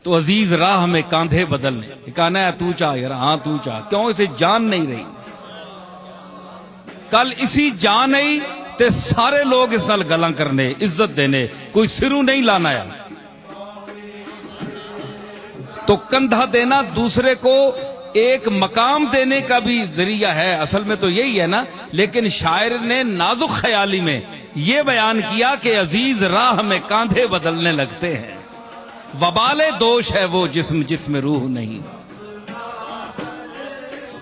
تو عزیز راہ میں کاندھے بدلنے، کہنا ہے تو چاہ یار، ہاں تو چاہ، کیوں اسے جان نہیں رہی؟ کل اسی جان نہیں تے سارے لوگ اس نال گلاں کرنے، عزت دینے، کوئی سروں نہیں لانا ہے۔ تو کندھا دینا دوسرے کو ایک مقام دینے کا بھی ذریعہ ہے، اصل میں تو یہی ہے نا، لیکن شاعر نے نازک خیالی میں یہ بیان کیا کہ عزیز راہ میں کاندھے بدلنے لگتے ہیں، وبال دوش ہے وہ جسم جس میں روح نہیں۔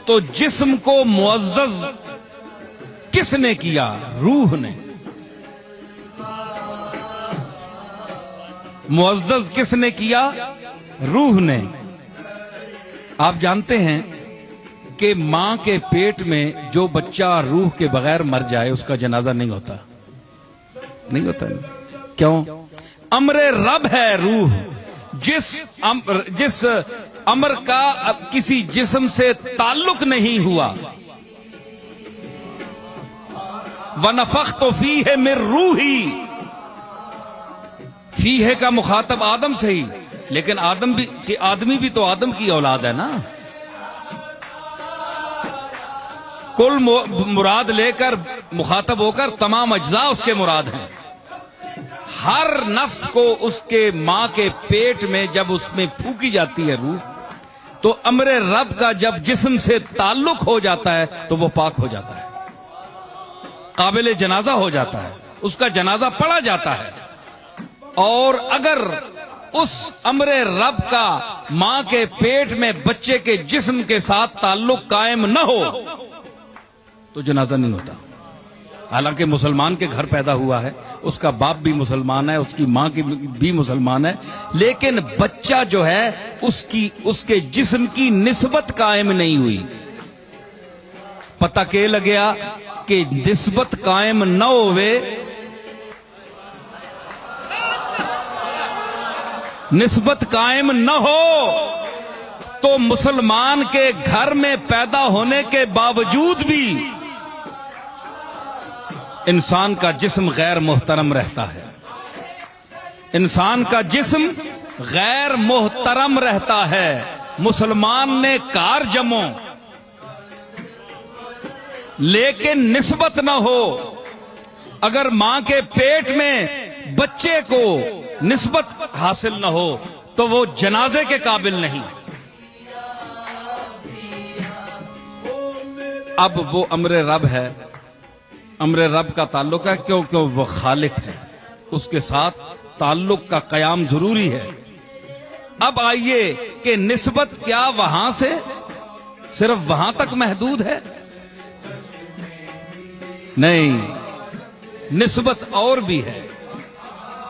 تو جسم کو معزز کس نے کیا؟ روح نے۔ معزز کس نے کیا؟ روح نے۔ آپ جانتے ہیں کہ ماں کے پیٹ میں جو بچہ روح کے بغیر مر جائے اس کا جنازہ نہیں ہوتا، نہیں ہوتا۔ کیوں؟ امر رب ہے روح، جس امر کا کسی جسم سے تعلق نہیں ہوا۔ وَنَفَخْتُ فِيهِ مِن رُوحِي، فیہ کا مخاطب آدم سے ہی، لیکن آدمی بھی تو آدم کی اولاد ہے نا۔ کل مراد لے کر مخاطب ہو کر تمام اجزاء اس کے مراد ہیں۔ ہر نفس کو اس کے ماں کے پیٹ میں جب اس میں پھونکی جاتی ہے روح، تو امر رب کا جب جسم سے تعلق ہو جاتا ہے تو وہ پاک ہو جاتا ہے، قابل جنازہ ہو جاتا ہے، اس کا جنازہ پڑھا جاتا ہے۔ اور اگر اس امر رب کا ماں کے پیٹ میں بچے کے جسم کے ساتھ تعلق قائم نہ ہو تو جنازہ نہیں ہوتا۔ حالانکہ مسلمان کے گھر پیدا ہوا ہے، اس کا باپ بھی مسلمان ہے، اس کی ماں بھی مسلمان ہے، لیکن بچہ جو ہے اس کے جسم کی نسبت قائم نہیں ہوئی۔ پتہ کہ لگیا کہ نسبت قائم نہ ہوئے، نسبت قائم نہ ہو تو مسلمان کے گھر میں پیدا ہونے کے باوجود بھی انسان کا جسم غیر محترم رہتا ہے، انسان کا جسم غیر محترم رہتا ہے۔ مسلمان نے کار جمو لیکن نسبت نہ ہو، اگر ماں کے پیٹ میں بچے کو نسبت حاصل نہ ہو تو وہ جنازے کے قابل نہیں۔ اب وہ امر رب ہے، امر رب کا تعلق ہے کیونکہ وہ خالق ہے، اس کے ساتھ تعلق کا قیام ضروری ہے۔ اب آئیے کہ نسبت کیا وہاں سے صرف وہاں تک محدود ہے؟ نہیں، نسبت اور بھی ہے،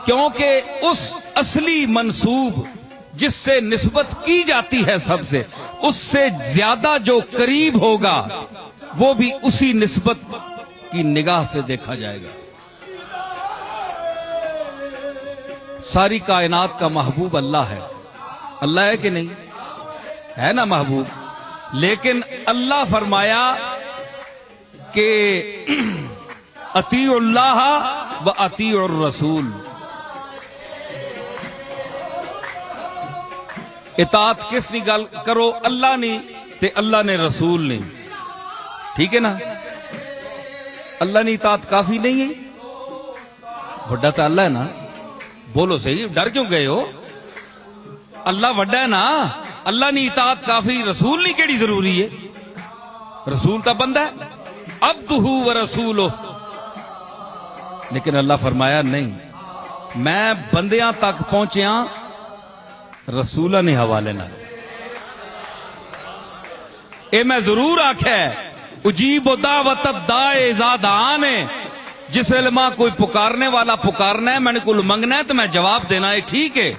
کیونکہ اس اصلی منسوب جس سے نسبت کی جاتی ہے سب سے، اس سے زیادہ جو قریب ہوگا وہ بھی اسی نسبت کی نگاہ سے دیکھا جائے گا۔ ساری کائنات کا محبوب اللہ ہے، اللہ ہے کہ نہیں؟ ہے نا محبوب، لیکن اللہ فرمایا کہ اطیعوا اللہ و اطیعوا الرسول، اطاعت کس نے گل کرو؟ اللہ نے تے اللہ نے رسول نے، ٹھیک ہے نا؟ اللہ نے اطاعت کافی نہیں ہے؟ بڑا تو اللہ ہے نا، بولو صحیح، ڈر کیوں گئے ہو؟ اللہ وڈا ہے نا، اللہ نے اطاعت کافی، رسول نہیں کیڑی ضروری ہے؟ رسول تا بندہ ہے، عبدہ و رسولہ، لیکن اللہ فرمایا نہیں، میں بندیاں تک پہنچیا رسولہ نے حوالے نہ، اے میں ضرور آکھے اجیب دعوت الداعی اذا دعان، جس علماء کوئی پکارنے والا پکارنا ہے، میں نے کل منگنا ہے تو میں جواب دینا ہے، ٹھیک ہے،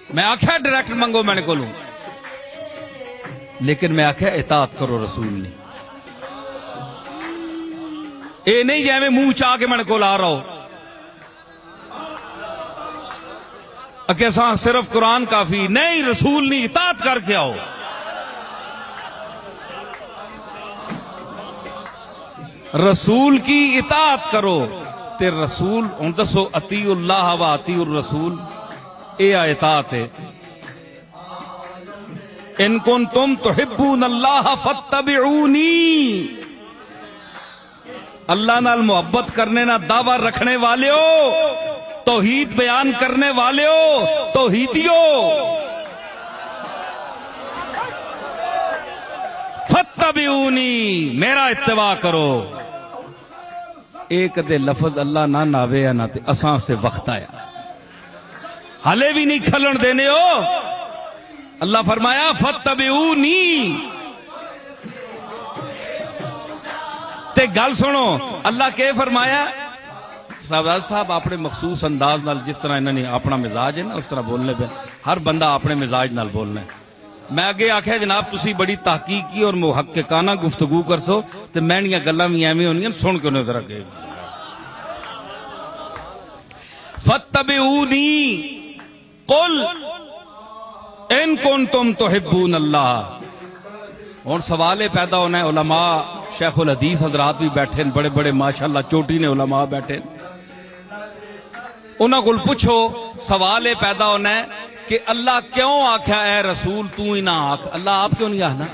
میں آکھا ڈائریکٹ منگو میں نے کلوں، لیکن میں آکھا اطاعت کرو رسول نے، اے نہیں جائے میں منہ چاہ کے میں نے کول آ رہا ہو کہ صرف قرآن کافی نہیں، رسول نہیں، اطاعت کر کے آؤ۔ رسول کی اطاعت کرو تے رسول ہوں دسو اطیعوا اللہ و اطیعوا الرسول، اے اطاعت ہے، ان کنتم تحبون اللہ فاتبعونی، اللہ نال محبت کرنے نہ دعوی رکھنے والے ہو، توحید بیان کرنے والے ہو، توحیدیو، فاتبعونی، میرا اتباع کرو۔ ایک دے لفظ اللہ نہ ناوے نہ تے اساں سے وقت آیا، ہلے بھی نہیں کھلن دینے ہو۔ اللہ فرمایا فاتبعونی، تے گل سنو اللہ کے فرمایا صاحب اپنے مخصوص انداز نال، جس طرح انہوں نے اپنا مزاج ہے نا اس طرح بولنے پہ، ہر بندہ اپنے مزاج نال بولنا ہے۔ میں اگے آخیا جناب تسی بڑی تحقیقی اور محققانہ گفتگو کرسو تے میںیاں گلاں بھی ایویں ہونیاں، سن کے نظر اگے فاتبعونی قل ان کنتم تحبون اللہ۔ ہن سوال پیدا ہونا ہے، علماء شیخ الحدیث حضرات بھی بیٹھے بڑے بڑے ماشاءاللہ چوٹی نے علماء بیٹھے، انہاں کول پوچھو، سوال یہ پیدا ہونا ہے کہ اللہ کیوں آکھیا اے رسول تو ہی نہ آکھ، اللہ آپ کیوں نہیں آخنا؟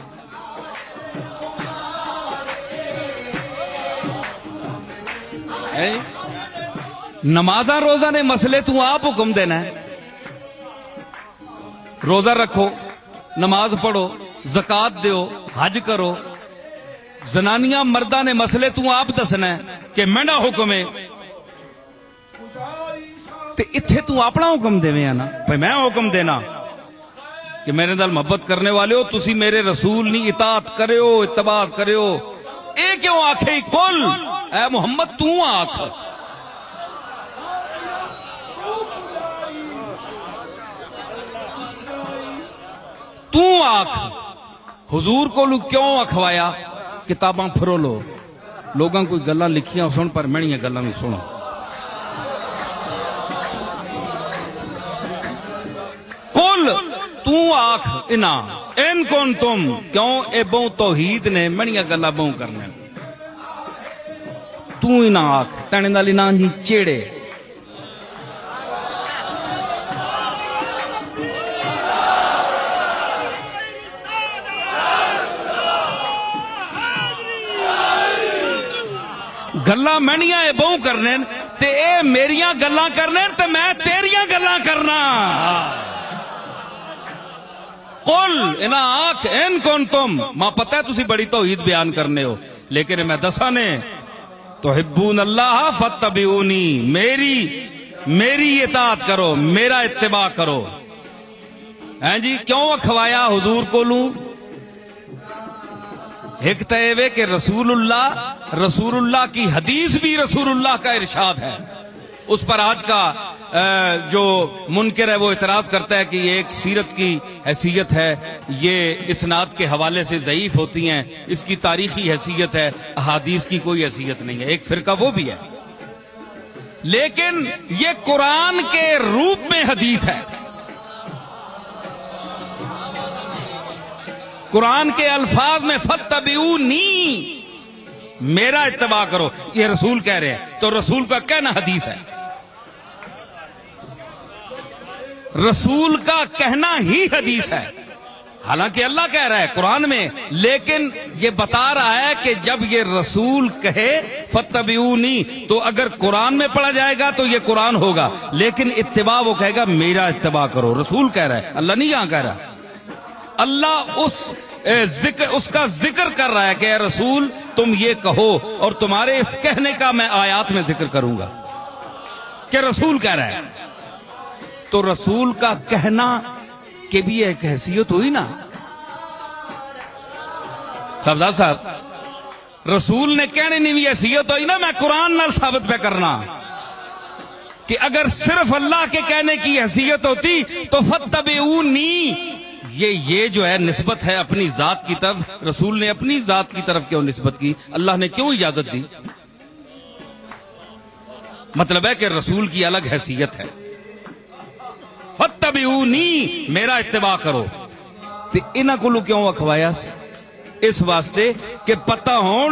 نمازاں روزہ نے مسئلے تو آپ حکم دینا ہے، روزہ رکھو، نماز پڑھو، زکات دیو، حج کرو، زنانیاں مردہ نے مسئلے تو آپ دسنا ہے کہ میرا حکم ہے، تے اتھے تو اپنا حکم دے نا بھائی میں حکم دینا کہ میرے نال محبت کرنے والے ہو تسی میرے رسول نہیں اطاعت کرے ہو، اتباع کرے ہو، اے کیوں آکھے کل اے محمد تو آکھ، تو آکھ۔ حضور کو کیوں اکھوایا؟ کتاباں پھرولو، لوگاں کوئی گلاں لکھیاں سن پر میڑیاں گلاں بھی سنو۔ قل تو آکھ انا ان کنتم، کیوں اے بہوں توحید نے میڑیاں گلاں بہوں کرنے، تو ہی نہ آکھ، تینے نال نہ جی چیڑے۔ گلاں مینیاں اے بہوں کرنے تے اے میریاں گلاں کرنے تے میں تیریاں گلاں کرنا۔ قل انا آکھ ان کنتم، ماں پتہ ہے تسی بڑی توحید بیان کرنے ہو لیکن میں دسا نے تحبون اللہ فاتبعونی، میری اطاعت کرو، میرا اتباع کرو۔ ہیں جی کیوں اکھوایا حضور کو لوں؟ ایک تیوے کہ رسول اللہ کی حدیث بھی رسول اللہ کا ارشاد ہے، اس پر آج کا جو منکر ہے وہ اعتراض کرتا ہے کہ یہ ایک سیرت کی حیثیت ہے، یہ اسناد کے حوالے سے ضعیف ہوتی ہیں، اس کی تاریخی حیثیت ہے، احادیث کی کوئی حیثیت نہیں ہے، ایک فرقہ وہ بھی ہے، لیکن یہ قرآن کے روپ میں حدیث ہے، قرآن کے الفاظ میں فاتبعونی، میرا اتباع کرو، یہ رسول کہہ رہے ہیں تو رسول کا کہنا حدیث ہے، رسول کا کہنا ہی حدیث ہے، حالانکہ اللہ کہہ رہا ہے قرآن میں، لیکن یہ بتا رہا ہے کہ جب یہ رسول کہے فاتبعونی تو اگر قرآن میں پڑھا جائے گا تو یہ قرآن ہوگا، لیکن اتباع وہ کہے گا میرا اتباع کرو، رسول کہہ رہا ہے، اللہ نہیں یہاں کہہ رہا، اللہ اس کا ذکر کر رہا ہے کہ اے رسول تم یہ کہو، اور تمہارے اس کہنے کا میں آیات میں ذکر کروں گا کہ رسول کہہ رہا ہے، تو رسول کا کہنا کہ بھی ایک حیثیت ہوئی نا۔ سردار صاحب رسول نے کہنے نہیں بھی حیثیت ہوئی نا، میں قرآن نال ثابت پہ کرنا کہ اگر صرف اللہ کے کہنے کی حیثیت ہوتی تو فاتبعونی، یہ جو ہے نسبت ہے اپنی ذات کی طرف، رسول نے اپنی ذات کی طرف کیوں نسبت کی؟ اللہ نے کیوں اجازت دی؟ مطلب ہے کہ رسول کی الگ حیثیت ہے، فاتبعونی، میرا اتباع کرو۔ تے انہاں کولوں کیوں اکھوایا؟ اس واسطے کہ پتہ ہون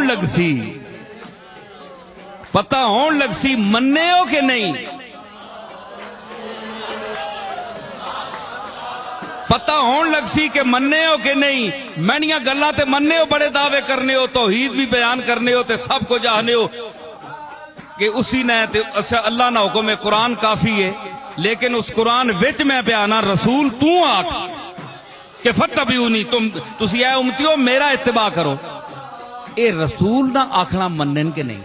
لگ سی مننے ہو کہ نہیں، پتہ ہون لگ سی کہ مننے ہو کہ نہیں، مینیاں گلاں تے مننے ہو، بڑے دعوے کرنے ہو، توحید بھی بیان کرنے ہو تے سب کو جانے ہو کہ اسی نے تے اللہ نہ حکم ہے قرآن کافی ہے، لیکن اس قرآن وچ میں بیانا رسول تو آکھ کہ فتبعونی، تسی اے امتیو میرا اتباع کرو، اے رسول نہ آکھنا منن کے نہیں،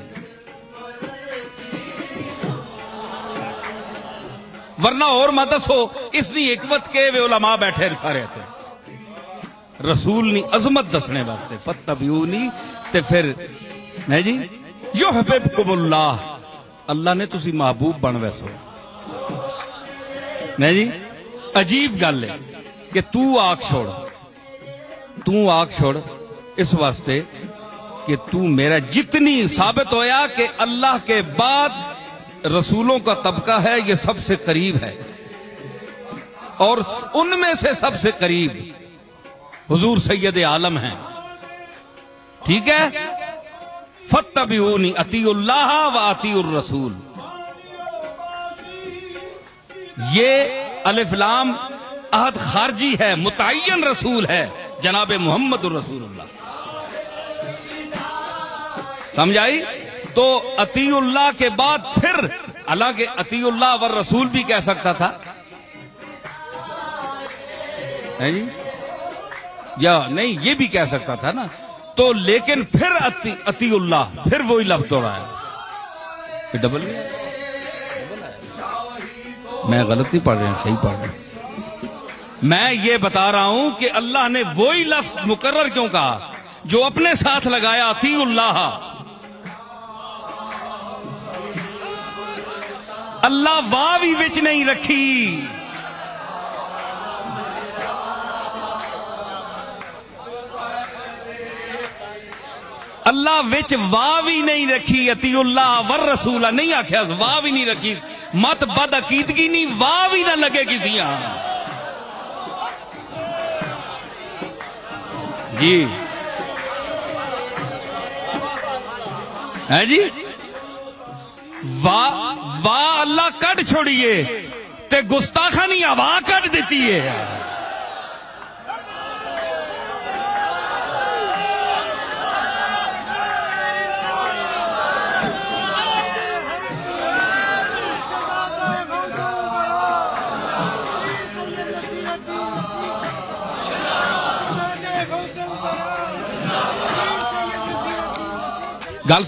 ورنہ اور مت دسو اس نے حکمت کے وہ علماء بیٹھے سارے تھے، رسول نے عظمت دسنے واسطے فتبعونی تے پھر نہیں جی یحببکم اللہ، اللہ نے تسی محبوب بن ویسو نہیں جی۔ عجیب گل ہے کہ تو آنکھ چھوڑ اس واسطے کہ تو میرا جتنی ثابت ہویا کہ اللہ کے بعد رسولوں کا طبقہ ہے یہ سب سے قریب ہے، اور ان میں سے سب سے قریب حضور سید عالم ہیں، ٹھیک ہے۔ فاتبعونی، اطیعوا اللہ و اطیعوا الرسول، یہ الف لام عہد خارجی ہے، متعین رسول ہے جناب محمد الرسول اللہ، سمجھ آئی؟ تو اطیع اللہ کے بعد پھر حالانکہ اطیع اللہ والرسول بھی کہہ سکتا تھا جی، یا نہیں یہ بھی کہہ سکتا تھا نا، تو لیکن پھر اطیع اللہ، پھر وہی لفظ توڑا ہے، ڈبل میں غلط نہیں پڑھ رہا ہوں، صحیح پڑھ رہا ہوں، میں یہ بتا رہا ہوں کہ اللہ نے وہی لفظ مقرر کیوں کہا جو اپنے ساتھ لگایا اطیع اللہ، اللہ واوی وچ نہیں رکھی، اللہ وچ واوی نہیں رکھی، اطیع اللہ والرسول نہیں آکھیا، واوی نہیں رکھی، مت بد عقیدگی نہیں، واوی نہ لگے کسی یہاں جی، ہے جی، واہ اللہ کٹ چھوڑیے تے گستاخانی ہوا کٹ دیتی ہے، گل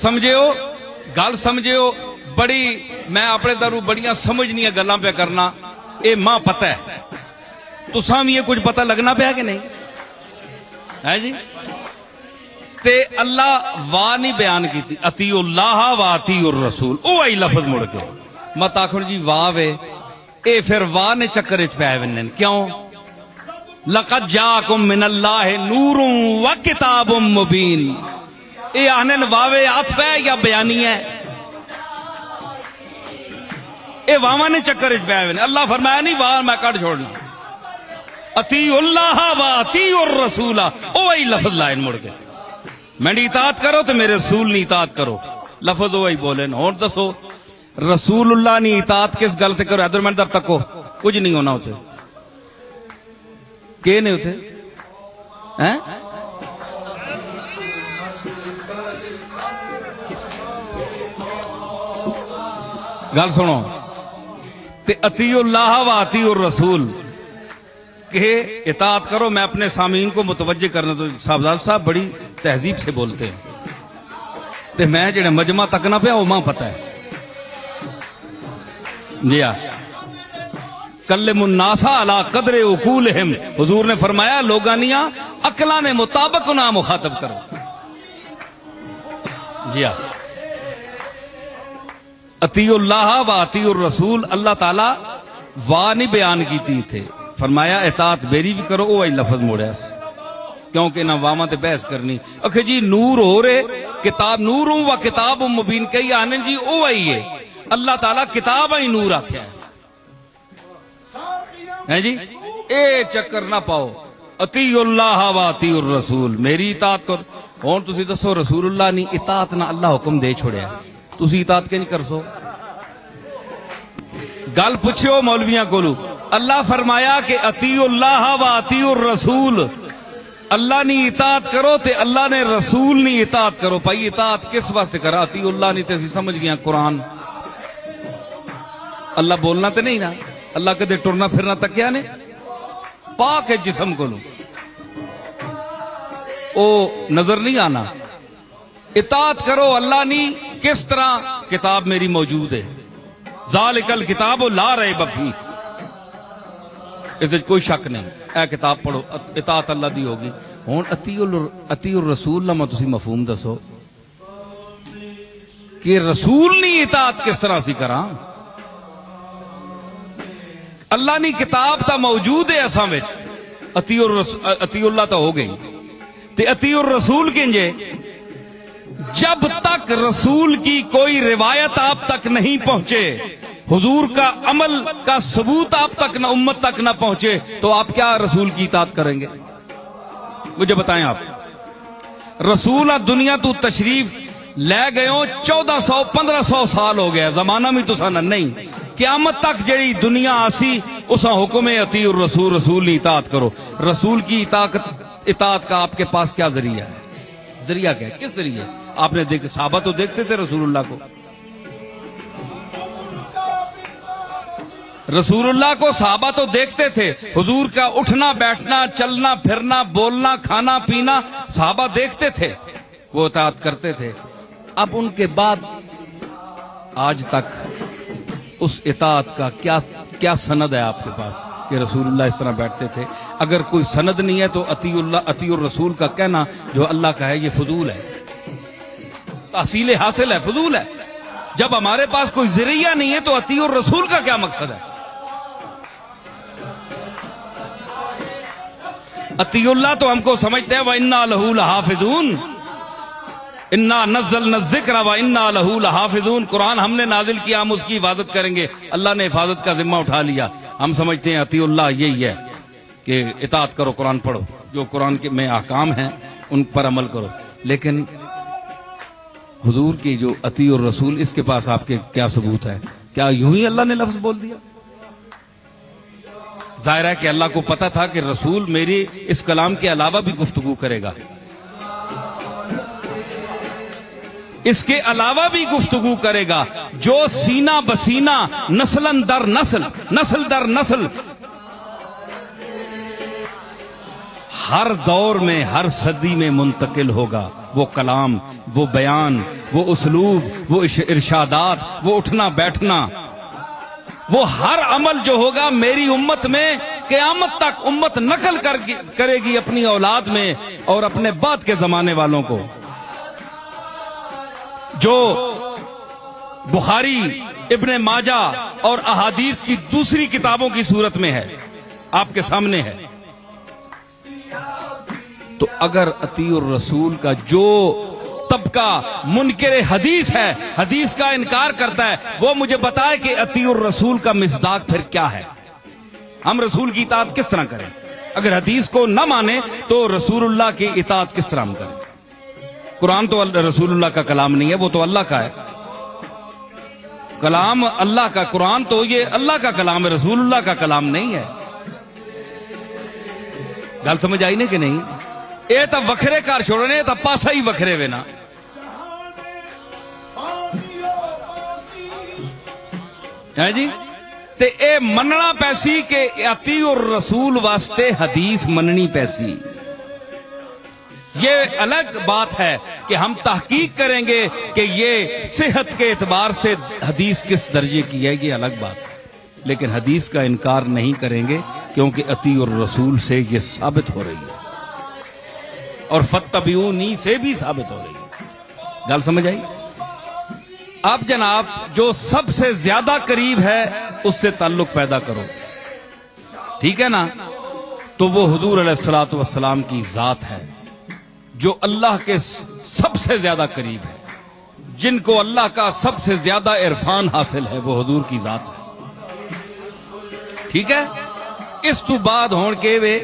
سمجھے ہو بڑی، میں اپنے درو بڑیاں سمجھنی گلاں پہ کرنا، اے ماں پتہ ہے تساں بھی یہ کچھ پتہ لگنا پیا کہ نہیں ہے جی، تے اللہ واہ نہیں بیان کیتی، اطیع اللہ و اطیع الرسول، او ای لفظ مڑ کے مت آکھن جی واہ وے، اے پھر واہ نے چکر وچ پے ونن کیوں؟ لقد جاءکم من اللہ نور و کتاب مبین، اے آنن واوے عطف ہے یا بیانی ہے؟ اے واواں نے چکر وچ پے وین، اللہ فرمایا نہیں واہ میں کٹ چھوڑنا، اطیع اللہ و اطیع الرسول، او ای لفظ لائن مڑ کے میری اطاعت کرو تو میرے رسول نے اطاعت کرو، لفظ وہی بولے نا۔ اور دسو رسول اللہ نے اطاعت کس گل تے کرو؟ ادھر میں در تکو کچھ نہیں ہونا اتنے، کہ نہیں اتنے ہیں؟ گل سنو تے اطیع اللہ و اطیع الرسول کہ اطاعت کرو، میں اپنے سامعین کو متوجہ کرنا، تو صاحبزاد صاحب بڑی تہذیب سے بولتے ہیں تے میں جڑے مجمع تک نہ پیا وہ ماں پتہ ہے جی ہاں، کلم الناس علی قدر عقولہم، حضور نے فرمایا لوگانیاں عقلاں نے مطابق انہاں مخاطب کرو، جی ہاں، اطیع اللہ و اطیع الرسول، اللہ تعالی واہ نہیں بیان کیتی تھے، فرمایا اطاعت میری بھی کرو، وہ لفظ موڑیا کیونکہ نہ واواں تے بحث کرنی، اکھے جی نور ہو رہے کتاب، نور و کتاب مبین، کئی آنے جی او آئی ہے، اللہ تعالیٰ کتاب آئی نور آکھیا ہے جی، اے چکر نہ پاؤ، اطیع اللہ و اطیع الرسول، میری اطاعت کرو۔ ہوں تسی دسو رسول اللہ نے اطاعت نہ اللہ حکم دے چھوڑیا، تسی اطاعت کہ نہیں کر سو؟ گل پوچھو مولویاں کولو، اللہ فرمایا کہ اطیعوا اللہ و اطیعوا الرسول، اللہ نے اطاعت کرو تے اللہ نے رسول نے اطاعت کرو. بھائی اطاعت کس واسطے کرا؟ اطیعوا اللہ نے تے اسی سمجھ گیا قرآن. اللہ بولنا تے نہیں نا، اللہ کدے ٹرنا پھرنا تک کیا نے پاک ہے جسم کو لو او نظر نہیں آنا. اطاعت کرو اللہ نے کس طرح؟ کتاب میری موجود ہے، ذالک الکتاب لا ریب فیہ، اس کوئی شک نہیں. اے کتاب پڑھو، اطاعت اللہ دی ہوگی. ہن اطیعوا الرسول لما تسی مفہوم دسو کہ رسول نے اطاعت کس طرح سی کراں؟ اللہ نے کتاب تا موجود ہے اساں وچ، اطیعوا اللہ تا ہو گئی تے اطیعوا الرسول کنجے؟ جب تک رسول کی کوئی روایت آپ تک نہیں پہنچے، حضور کا عمل کا ثبوت آپ تک نہ امت تک نہ پہنچے، تو آپ کیا رسول کی اطاعت کریں گے؟ مجھے بتائیں آپ. رسول دنیا تو تشریف لے گئے ہو 1400-1500 سال ہو گیا، زمانہ میں تو سانا نہیں. قیامت تک جڑی دنیا آسی اسا حکم اطیعوا الرسول، رسول کی اطاعت کرو. رسول کی اطاعت کا آپ کے پاس کیا ذریعہ ہے؟ ذریعہ کیا ہے؟ کس ذریعے؟ آپ نے دیکھ صحابہ تو دیکھتے تھے رسول اللہ کو، رسول اللہ کو صحابہ تو دیکھتے تھے. حضور کا اٹھنا بیٹھنا چلنا پھرنا بولنا کھانا پینا صحابہ دیکھتے تھے، وہ اطاعت کرتے تھے. اب ان کے بعد آج تک اس اطاعت کا کیا سند ہے آپ کے پاس کہ رسول اللہ اس طرح بیٹھتے تھے؟ اگر کوئی سند نہیں ہے تو اطیعوا الرسول کا کہنا جو اللہ کا ہے یہ فضول ہے، تحصیل حاصل ہے، فضول ہے. جب ہمارے پاس کوئی ذریعہ نہیں ہے تو اطیعوا الرسول کا کیا مقصد ہے؟ اطیعوا اللہ تو ہم کو سمجھتے ہیں وَإِنَّا لَهُ لَحَافِظُونَ، اِنَّا نَزَّلْنَا الذِّكْرَ وَإِنَّا لَهُ لَحَافِظُونَ. قرآن ہم نے نازل کیا، ہم اس کی حفاظت کریں گے. اللہ نے حفاظت کا ذمہ اٹھا لیا. ہم سمجھتے ہیں اطیعوا اللہ یہی ہے کہ اطاعت کرو، قرآن پڑھو، جو قرآن کے میں احکام ہیں ان پر عمل کرو. لیکن حضور کی جو اطیعوا الرسول، اس کے پاس آپ کے کیا ثبوت ہے؟ کیا یوں ہی اللہ نے لفظ بول دیا؟ ظاہر ہے کہ اللہ کو پتا تھا کہ رسول میری اس کلام کے علاوہ بھی گفتگو کرے گا، اس کے علاوہ بھی گفتگو کرے گا، جو سینہ بسینہ نسل در نسل نسل در نسل ہر دور میں ہر صدی میں منتقل ہوگا. وہ کلام، وہ بیان، وہ اسلوب، وہ ارشادات، وہ اٹھنا بیٹھنا، وہ ہر عمل جو ہوگا میری امت میں قیامت تک امت نقل کرے گی اپنی اولاد میں اور اپنے بعد کے زمانے والوں کو. جو بخاری، ابن ماجہ اور احادیث کی دوسری کتابوں کی صورت میں ہے، آپ کے سامنے ہے. تو اگر اطیعوا الرسول کا جو طبقہ منکر حدیث ہے، حدیث کا انکار کرتا ہے، وہ مجھے بتائے کہ اطیعوا الرسول کا مصداق پھر کیا ہے؟ ہم رسول کی اطاعت کس طرح کریں؟ اگر حدیث کو نہ مانے تو رسول اللہ کی اطاعت کس طرح ہم کریں؟ قرآن تو رسول اللہ کا کلام نہیں ہے، وہ تو اللہ کا ہے. کلام اللہ کا، قرآن تو یہ اللہ کا کلام ہے، رسول اللہ کا کلام نہیں ہے. گل سمجھ آئی نہیں کہ نہیں؟ اے تا وکھرے کار چھوڑنے، تا پاسا ہی وکھرے وے نا. ہے جی تے اے مننا پیسی کہ اطیعوا الرسول واسطے حدیث مننی پیسی. یہ الگ بات ہے کہ ہم تحقیق کریں گے کہ یہ صحت کے اعتبار سے حدیث کس درجے کی ہے، یہ الگ بات ہے. لیکن حدیث کا انکار نہیں کریں گے کیونکہ اطیعوا الرسول سے یہ ثابت ہو رہی ہے اور فاتبعونی سے بھی ثابت ہو رہی ہے. گل سمجھ آئی؟ اب جناب جو سب سے زیادہ قریب ہے اس سے تعلق پیدا کرو، ٹھیک ہے نا؟ تو وہ حضور علیہ الصلوۃ والسلام کی ذات ہے جو اللہ کے سب سے زیادہ قریب ہے، جن کو اللہ کا سب سے زیادہ عرفان حاصل ہے، وہ حضور کی ذات ہے. ٹھیک ہے؟ اس تو بعد ہون کے وے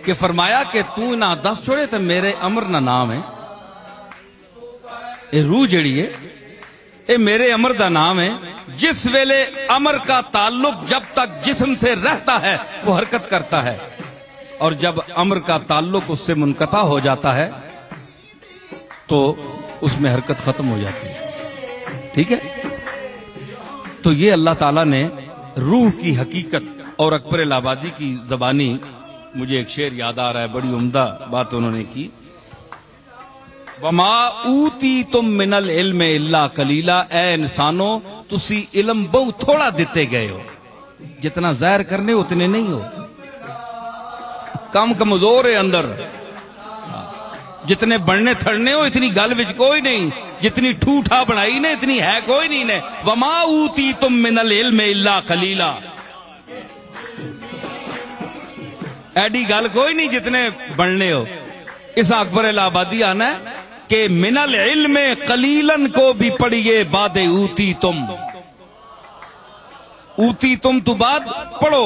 کہ فرمایا کہ تو نہ دس چھوڑے تو میرے امر نہ نام ہے. اے روح جڑی ہے اے میرے امر دا نام ہے. جس ویلے امر کا تعلق جب تک جسم سے رہتا ہے وہ حرکت کرتا ہے، اور جب امر کا تعلق اس سے منقطع ہو جاتا ہے تو اس میں حرکت ختم ہو جاتی ہے. ٹھیک ہے؟ تو یہ اللہ تعالیٰ نے روح کی حقیقت. اور اکبر الہ آبادی کی زبانی مجھے ایک شعر یاد آ رہا ہے، بڑی عمدہ بات انہوں نے کی. وما اوتیتم من العلم الا قلیلا، اے انسانوں تسی علم بہت تھوڑا دیتے گئے ہو، جتنا ظاہر کرنے اتنے نہیں ہو، کم کمزور ہے اندر. جتنے بڑھنے تھڑنے ہو اتنی گل وچ کوئی نہیں، جتنی ٹھوٹا بنائی نے اتنی ہے کوئی نہیں نے. وما اوتیتم من العلم الا قلیلا، ایڈی گل کوئی نہیں جتنے بڑھنے ہو. اس اکبر الہ آبادی آنا ہے کہ من العلم قلیلن کو بھی پڑھیے بعد اوتی تم. اوتی تم تو بعد پڑھو،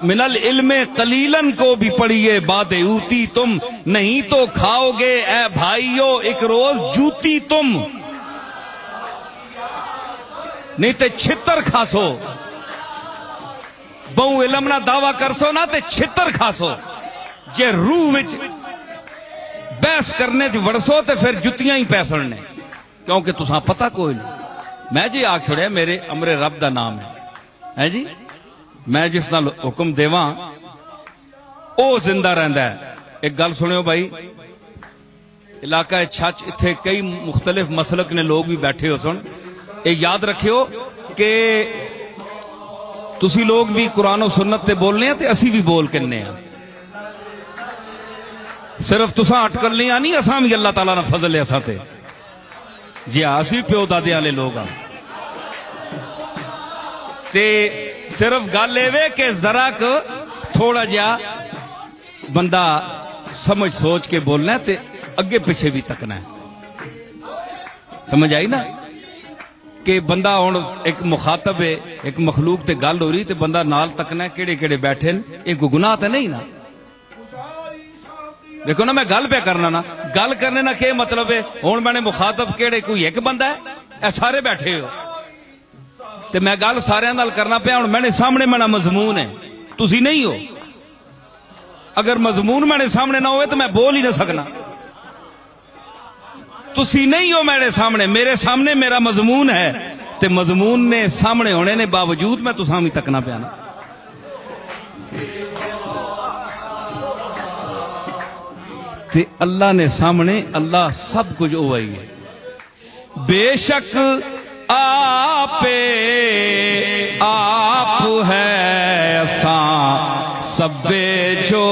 من العلم قلیلن کو بھی پڑھیے بعد اوتی تم، نہیں تو کھاؤ گے اے بھائیو ایک روز جوتی تم. نہیں تے چھتر کھاسو، بہو علم نہ دعویٰ کرسو نا تے چھتر کھاسو. جے روح وچ بحث کرنے چ وڑسو تے پھر جتیاں ہی پی سڑنے، کیونکہ تساں پتہ کوئی نہیں. میں جی آکھ چھڑیا میرے امر رب دا نام ہے جی، میں جس نال حکم دیواں او زندہ رہندا ہے. ایک گل سنیو بھائی، علاقہ چھچ اتھے کئی مختلف مسلک نے لوگ بھی بیٹھے ہو سن. اے یاد رکھیو کہ تسی لوگ بھی قرآن و سنت تے بولنے ہیں تے اسی بھی بول کنے ہیں. صرف تساں اٹکل نہیں آنی، اساں بھی اللہ تعالیٰ نے فضل ہے اساں تے. جی ہاں اسی پیو دادے والے لوگ ہاں. تے صرف گل اے کہ ذرا تھوڑا جہا بندہ سمجھ سوچ کے بولنا ہے تے اگے پیچھے بھی تکنا ہے. سمجھ آئی نا کہ بندہ ہوں ایک مخاطب ہے، ایک مخلوق تے گل ہو رہی تے بندہ نال تکنا ہے کیڑے کیڑے بیٹھے ہیں. یہ گناہ تے نہیں نا. دیکھو نا میں گل پہ کرنا نا، گل کرنے نا کہ مطلب ہے ہوں میں نے مخاطب کیڑے کوئی ایک بندہ ہے، اے سارے بیٹھے ہو تے میں گل سارے نال کرنا پیا. ہوں میں نے سامنے میرا مضمون ہے، تسی نہیں ہو. اگر مضمون میرے سامنے نہ ہوئے تو میں بول ہی نہ سکنا. تسی نہیں ہو میرے سامنے میرا مضمون ہے تے مضمون نے سامنے ہونے نے باوجود میں تساں بھی تکنا پیا نا. تے اللہ نے سامنے اللہ سب کچھ ہوئی ہے. بے شک آپ ہے اساں سب جو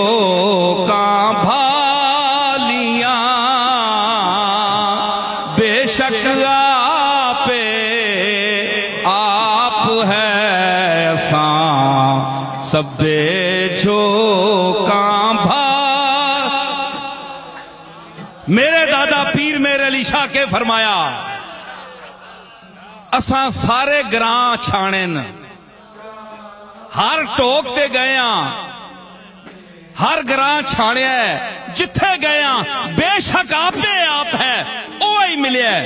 کاں بھالیاں. بے شک آپ ہے اساں سب جو کاں بھالیاں. میرے دادا پیر میرے علی شاہ کے فرمایا اساں سارے گراں چھاڑن، ہر ٹوک تے گئے ہر گراں چھاڑیا ہے، جتھے گئے بے شک آپ ہے وہی ملیا ہے.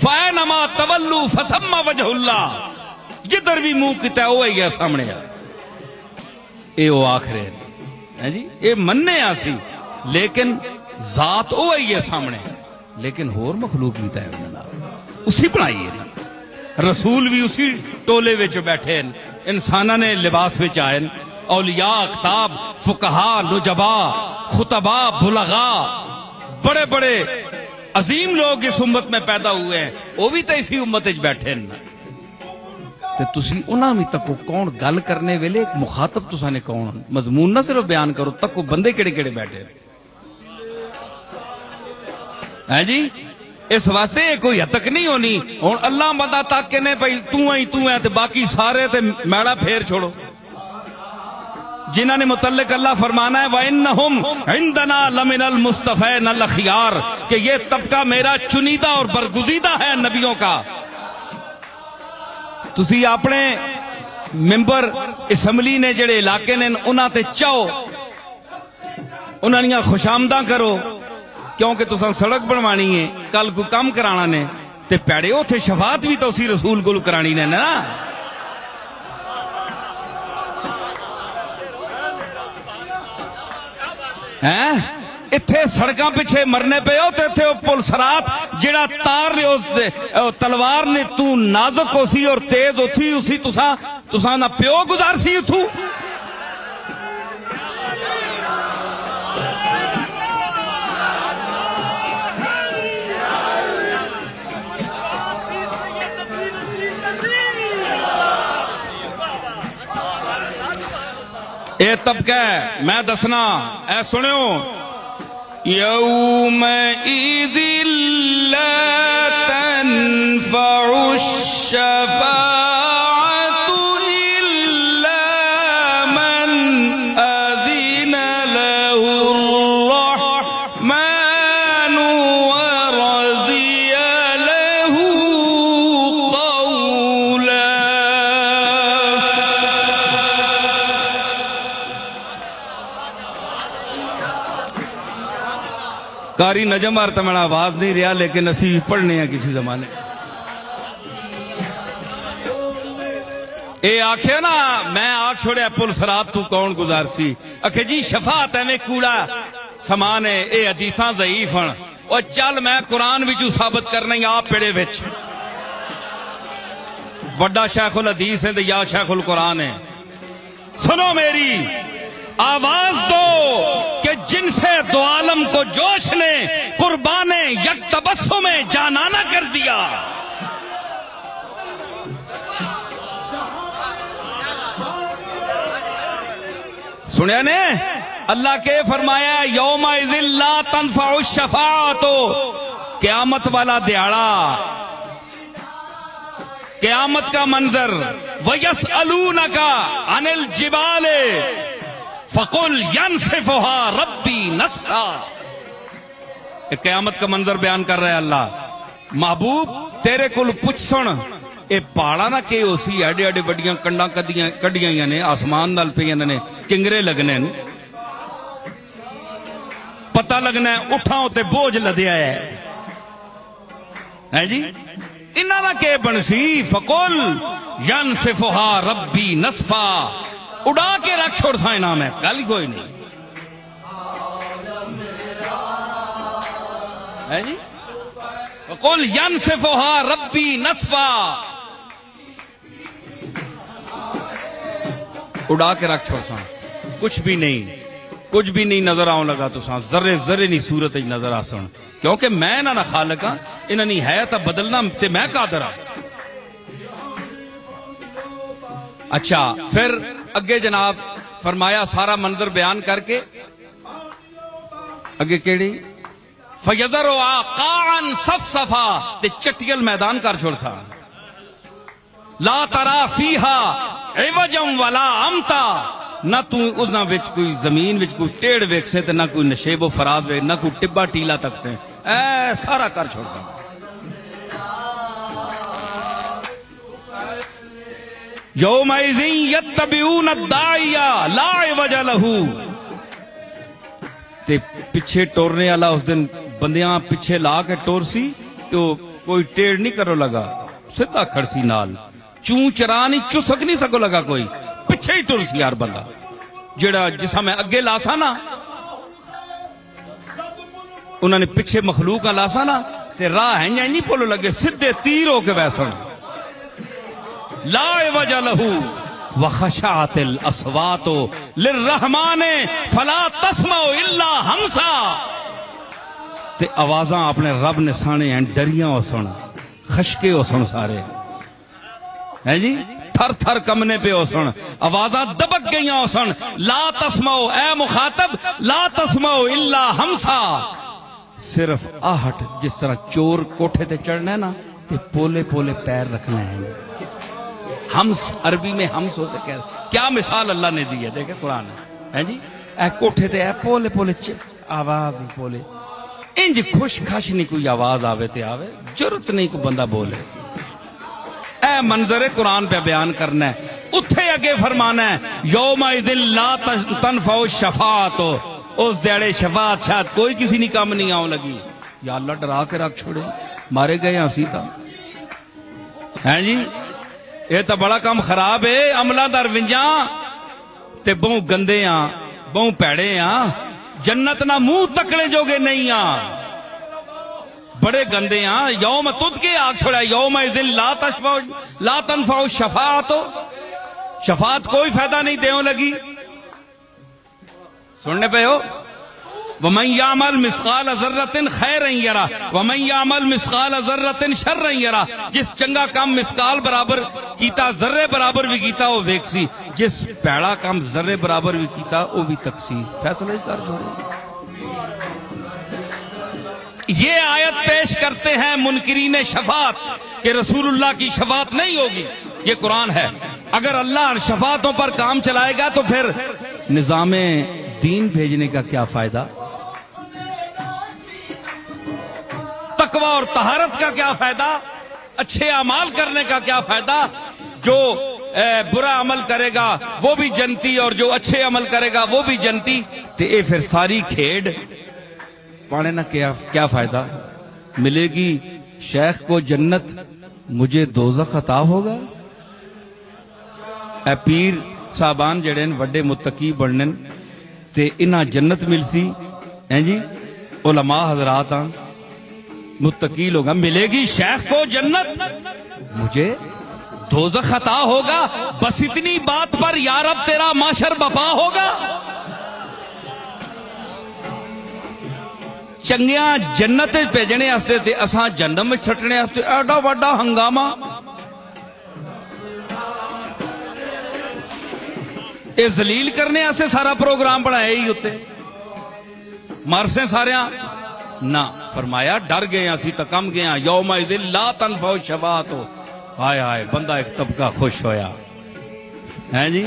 فَإِنَّمَا تَوَلُّوا فَثَمَّ وَجْهُ اللَّهِ، جدھر بھی منہ کیتا وہی ہے سامنے. اے وہ آخر ہے جی، اے مننے آسی لیکن ذات وہی ہے سامنے، لیکن ہور مخلوق بھی تے اسی بنائی ہے. رسول بھی اسی ٹولے وچ بیٹھے ہیں، انساناں نے لباس وچ آئے، اولیاء اقطاب فقہا نجبا خطبا بلغا بڑے بڑے عظیم لوگ اس امت میں پیدا ہوئے ہیں، وہ بھی تو اسی امت وچ بیٹھے ہیں. تے تسی انہاں بھی تکو کون گل کرنے ویلے ایک مخاطب تساں نے کون، مضمون نہ صرف بیان کرو، تکو بندے کیڑے کیڑے بیٹھے ہیں جی. اس واسطے کوئی حد تک نہیں ہونی ہوں اللہ بندہ تک کے بھائی تو ہے تے باقی سارے تے میڑا پھیر چھوڑو. جنہاں نے متعلق اللہ فرمانا ہے وَإِنَّهُمْ عِنْدَنَا لَمِنَ الْمُصْطَفَيْنَ الْأَخْيَارِ، کہ یہ طبقہ میرا چنیدہ اور برگزیدہ ہے نبیوں کا. تسی اپنے ممبر اسمبلی نے جڑے علاقے نے انہاں تے چاہو، انہاں دیاں خوشامداں کرو، کیونکہ تساں سڑک بنوانی ہے کل کو کام کرانا نے تے پیڑے اوتھے شفاعت بھی تو اسی رسول کو کرانی نے نا اتھے سڑکاں پیچھے مرنے پہ ہو تے اتھے پل سرات جڑا تار نے تلوار نے تو نازک ہو سی اور تیز ہو سی اسی تساں نہ پیو گزار سی اتھوں اے طبقہ ہے میں دسنا اے سنو یومئذ لا تنفع الشفاعة إلا من أذن له الرحمن ورضي له قولا قاری نجم آرتا میں آواز نہیں رہا لیکن اسی پڑھنے ہیں کسی زمانے اے آکھے نا میں آکھ چھوڑے پل سرات تو کون گزار سی اکھے جی شفاعت ہے میں کوڑا سامان ہے اے حدیثاں ضعیف ہیں اور چل میں قرآن وچوں ثابت کرنا ہی آپ پیڑے وچ بڑا شیخ الحدیث ہے یا شیخ القرآن ہے سنو میری آواز دو کہ جن سے دو عالم کو جوش نے قربان یک تبسم میں جانانہ کر دیا سنیا نے اللہ کے فرمایا یومئذ لا تنفع الشفاعۃ قیامت والا دیہڑا قیامت کا منظر وَيَسْأَلُونَكَ عَنِ الْجِبَالِ فَقُلْ يَنْسِفُهَا رَبِّي نَسْفًا قیامت کا منظر بیان کر رہے اللہ محبوب تیرے کل پوچھ سن اے پہاڑا نہ کہ اسی ایڈے ایڈے بڑیاں کنڈاں کڈیاں نے آسمان نال پہ نے کنگرے لگنے پتہ لگنا ہے اٹھاؤں تے بوجھ لدیا ہے جی انہاں نہ کہ بنسی فقل ينسفها ربی نسفا اڑا کے رکھ چھوڑ سا انعام ہے گل کوئی نہیں ہے جی فقل ينسفها ربی نسفا اڑا کے رکھ چھوڑ سا کچھ بھی نہیں نظر آؤں لگا تو سا ذرے نہیں صورت نظر آ سن کیونکہ میں نہ خالق ہاں انہاں نہیں ہے تا بدلنا تے میں قادر ہاں اچھا پھر اگے جناب فرمایا سارا منظر بیان کر کے اگے کیڑی فَيَذَرُهَا قَاعًا صَفْصَفًا تے چٹیل میدان کر چھوڑ سا لا ترى فيها عوجا ولا امتا نہ تو ادنا وچ کوئی زمین وچ کوئی ٹیڑ ویکھ سے تے نہ کوئی نشیب و فراد ویکھ نہ کوئی ٹبا ٹیلا تک سے اے سارا کر چھوڑ سا یومئذ یتبعون الداعی لا عوج له تے پیچھے ٹورنے والا اس دن بندیاں پیچھے لا کے ٹور سی تو کوئی ٹیڑ نہیں کرو لگا سیدھا کھڑسی نال چون چرا نہیں چسک نہیں سکو لگا کوئی پیچھے ہی ٹور سی یار بندہ جڑا جسا میں اگے لاسا نا انہوں نے پیچھے مخلوق لاسا نا تے راہ ہیں نہیں پولو لگے سدھے تیر ہو کے ویسن لا عوج له وخشعت الاصوات للرحمن فلا تسمع الا همسا تے آوازاں اپنے رب نے سانے ہیں ڈریاں ہو سن خشکے ہو سن سارے ہیں جی تھر تھر کمنے پہ ہو سن آوازاں دبک گئیاں ہو سن لا تسمعوا اے مخاطب لا تسمعوا الا همسا صرف آہٹ جس طرح چور کوٹھے تے چڑھنا ہے نا تے پولے پولے پیر رکھنا ہے ہمس عربی میں ہمس ہو سکے کیا مثال اللہ نے دی ہے دیکھیں قرآن ہے جی اے کوٹھے تے اے پولے پولے آواز نہیں پولے انج خوش خش نہیں کوئی آواز آوے تے آوے جرت نہیں کوئی بندہ بولے اے منظر قرآن پہ بیان کرنا ہے اتھے اگے فرمانا ہے یومئذ لا تنفع الشفاعۃ اس دیڑے شفاعت شاید کوئی کسی نہیں کام نہیں آؤں لگی. یا اللہ ڈرا کے رکھ چھوڑے مارے گئے ہاں سیتا ہیں جی. یہ تو بڑا کام خراب ہے. عملہ در ونجاں تے بہوں گندے ہاں بہوں پیڑے ہاں جنت نہ منہ تکڑے جو گے نہیں ہاں بڑے گندے ہاں. یوم تد کے آگ چھوڑا یوم اذن لا تنفع الشفاعت شفاعت کوئی فائدہ نہیں دیوں لگی. سننے پہ ہو وَمَنْ يَعْمَلْ مِثْقَالَ ذَرَّةٍ خَيْرًا يَرَهُ وَمَنْ يَعْمَلْ مِثْقَالَ ذَرَّةٍ شَرًّا يَرَهُ. جس چنگا کام مسقال برابر کیتا ذرے برابر بھی کیتا وہ ویکسی جس پیڑا کام ذرے برابر بھی کیتا وہ بھی تقسیم. فیصلہ کر چھوڑے. یہ آیت پیش کرتے ہیں منکرین شفاعت کہ رسول اللہ کی شفاعت نہیں ہوگی. یہ قرآن ہے. اگر اللہ شفاعتوں پر کام چلائے گا تو پھر نظام دین بھیجنے کا کیا فائدہ؟ تقوی اور طہارت کا کیا فائدہ؟ اچھے اعمال کرنے کا کیا فائدہ؟ جو برا عمل کرے گا وہ بھی جنتی اور جو اچھے عمل کرے گا وہ بھی جنتی. تو یہ پھر ساری کھیڑ پانے نہ کیا فائدہ؟ ملے گی شیخ کو جنت مجھے دوزخ عطا ہوگا. اے پیر صاحبان جڑے وڈے متقی بننے تے انہاں جنت مل سی ہیں جی. علماء حضرات ہاں متقی لوگ ملے گی شیخ کو جنت مجھے دوزخ عطا ہوگا. بس اتنی بات پر یا رب تیرا معاشر بپا ہوگا. چنگیاں جنت بھیجنے واسطے تے اساں جہنم وچ چھٹنے واسطے ایڈا وڈا ہنگامہ. یہ ذلیل کرنے واسطے سارا پروگرام بنایا ہی ہوتے مرسے سارے نہ. فرمایا ڈر گئے اسی تو کم گئے یوم اذن لا تنفع الشفاعت. ہائے ہائے بندہ ایک طبقہ خوش ہویا ہیں جی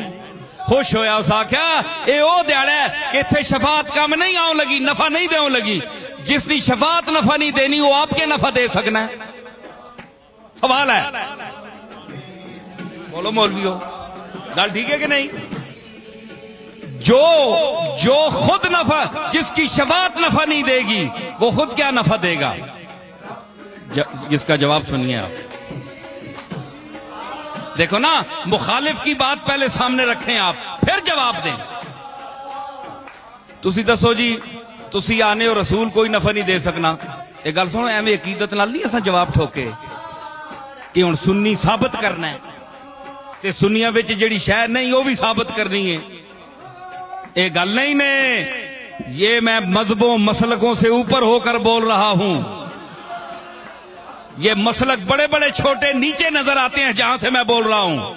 خوش ہویا. اس آخیا اے او دیڑا ہے کہ اتنے شفاعت کم نہیں آؤں لگی نفع نہیں دیوں لگی. جس نے شفاعت نفع نہیں دینی وہ آپ کے نفع دے سکنا ہے. سوال ہے بولو مولویو گل ٹھیک ہے کہ نہیں؟ جو خود نفع جس کی شفاعت نفع نہیں دے گی وہ خود کیا نفع دے گا؟ جس کا جواب سنیے آپ. دیکھو نا مخالف کی بات پہلے سامنے رکھیں آپ پھر جواب دیں. تسی دسو جی تسی آنے اور رسول کوئی نفع نہیں دے سکنا. ایک گل سنو ایویں عقیدت نال نہیں اساں جواب ٹھوکے کہ ہن سنی ثابت کرنا ہے تے سنیاں وچ جڑی شے نہیں وہ بھی ثابت کرنی ہے. یہ گل نہیں نے. یہ میں مذہبوں مسلکوں سے اوپر ہو کر بول رہا ہوں. یہ مسلک بڑے بڑے چھوٹے نیچے نظر آتے ہیں جہاں سے میں بول رہا ہوں.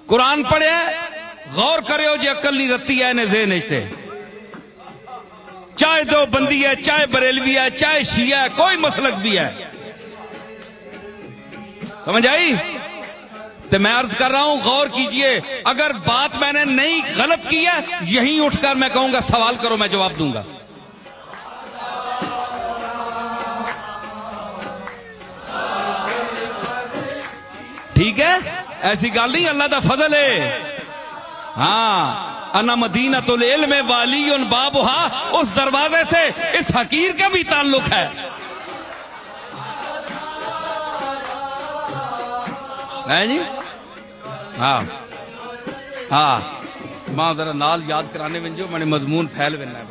قرآن پڑھے غور کرے ہو جی عقل نہیں رتی ہے نے ذہن تے. چاہے دو بندی ہے چاہے بریلوی ہے چاہے شیعہ ہے کوئی مسلک بھی ہے. سمجھ آئی؟ تو میں عرض کر رہا ہوں غور کیجئے. اگر بات میں نے نہیں غلط کی ہے یہیں اٹھ کر میں کہوں گا سوال کرو میں جواب دوں گا. ٹھیک ہے ایسی گل نہیں. اللہ دا فضل ہے. ہاں انا مدینۃ العلم والی بابھا اس دروازے سے اس حقیر کا بھی تعلق ہے. جی ہاں ہاں ماں ذرا نال یاد کرانے میں جو میں نے مضمون پھیل بننا ہے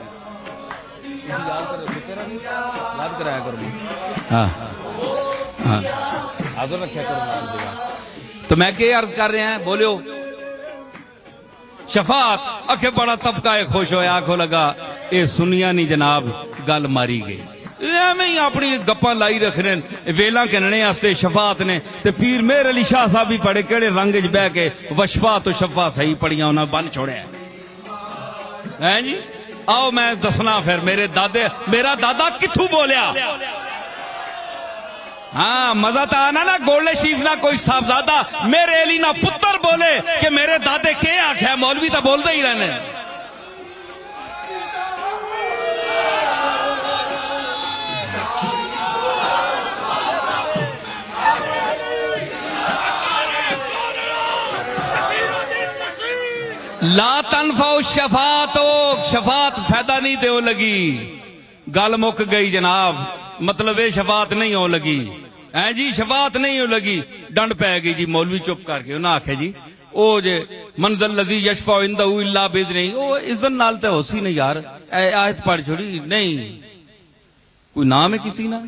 یاد کرایا کرو. ہاں ہاں حاضر رکھا کرو. تو میں کیا عرض کر رہے ہیں بولو شفاعت اکھے بڑا طبقہ خوش ہویا آنکھوں لگا اے سنیا نہیں جناب گل ماری گئی. میں اپنی گپاں لائی رکھنے ویلا کہنے واسطے شفاعت نے تے پیر مہر علی شاہ صاحب بھی پڑھے کہڑے رنگ چ بہ کے وشفا تو شفا صحیح پڑھیاں انہاں بن چھوڑیا ہیں جی. آؤ میں دسنا پھر میرا دادا کتھوں بولیا. ہاں مزہ تو آنا نا گولڈے شریف نہ کوئی صاحبزادہ میرے علی نہ پتر بولے کہ میرے دادے کے آخیا. مولوی تو بولتے ہی رہنے. لا تنفع شفاعت، شفاعت فائدہ نہیں دے لگی، گل مک گئی جناب، مطلب یہ شفاعت نہیں ہو لگی، جی شفاعت نہیں ہو لگی، ڈنڈ پی گئی جی، مولوی چپ کر کے انہاں آکھے جی او جے منزل الذی یشفع عنده الا باذنہ، او اذن نال تے ہوسی نہیں یار، آیت پڑھ چھوڑی نہیں، کوئی نام ہے کسی نا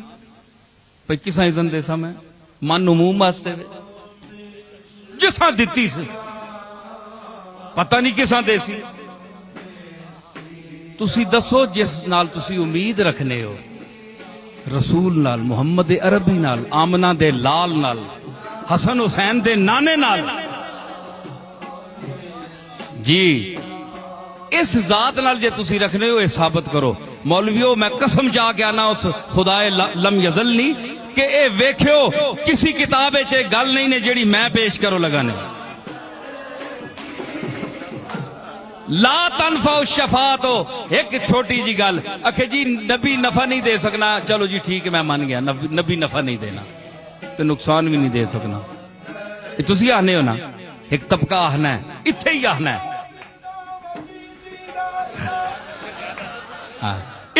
بھئی کساں اذن دے سا میں من عموم واسطے جساں دتی سی پتہ نہیں کساں دے سی، تسی دسو جس نال تسی امید رکھنے ہو، رسول نال، محمد عربی نال، آمنہ دے لال نال، حسن حسین دے نانے نال، جی اس ذات نال جے تسی رکھنے ہو، یہ ثابت کرو مولویو، میں قسم چاہ کے آنا اس خدائے لم یزلنی کہ اے ویکھیو کسی کتاب چے گل نہیں نے جیڑی میں پیش کرو لگانے، لا تنفع الشفاعت، ایک چھوٹی جی گل اکھے جی نبی نفع نہیں دے سکنا، چلو جی ٹھیک ہے میں مان گیا، نبی نفع نہیں دینا تو نقصان بھی نہیں دے سکنا، تسی آنے ہو نا، ایک طبقہ آہنا ہے اتھے ہی آہنا ہے،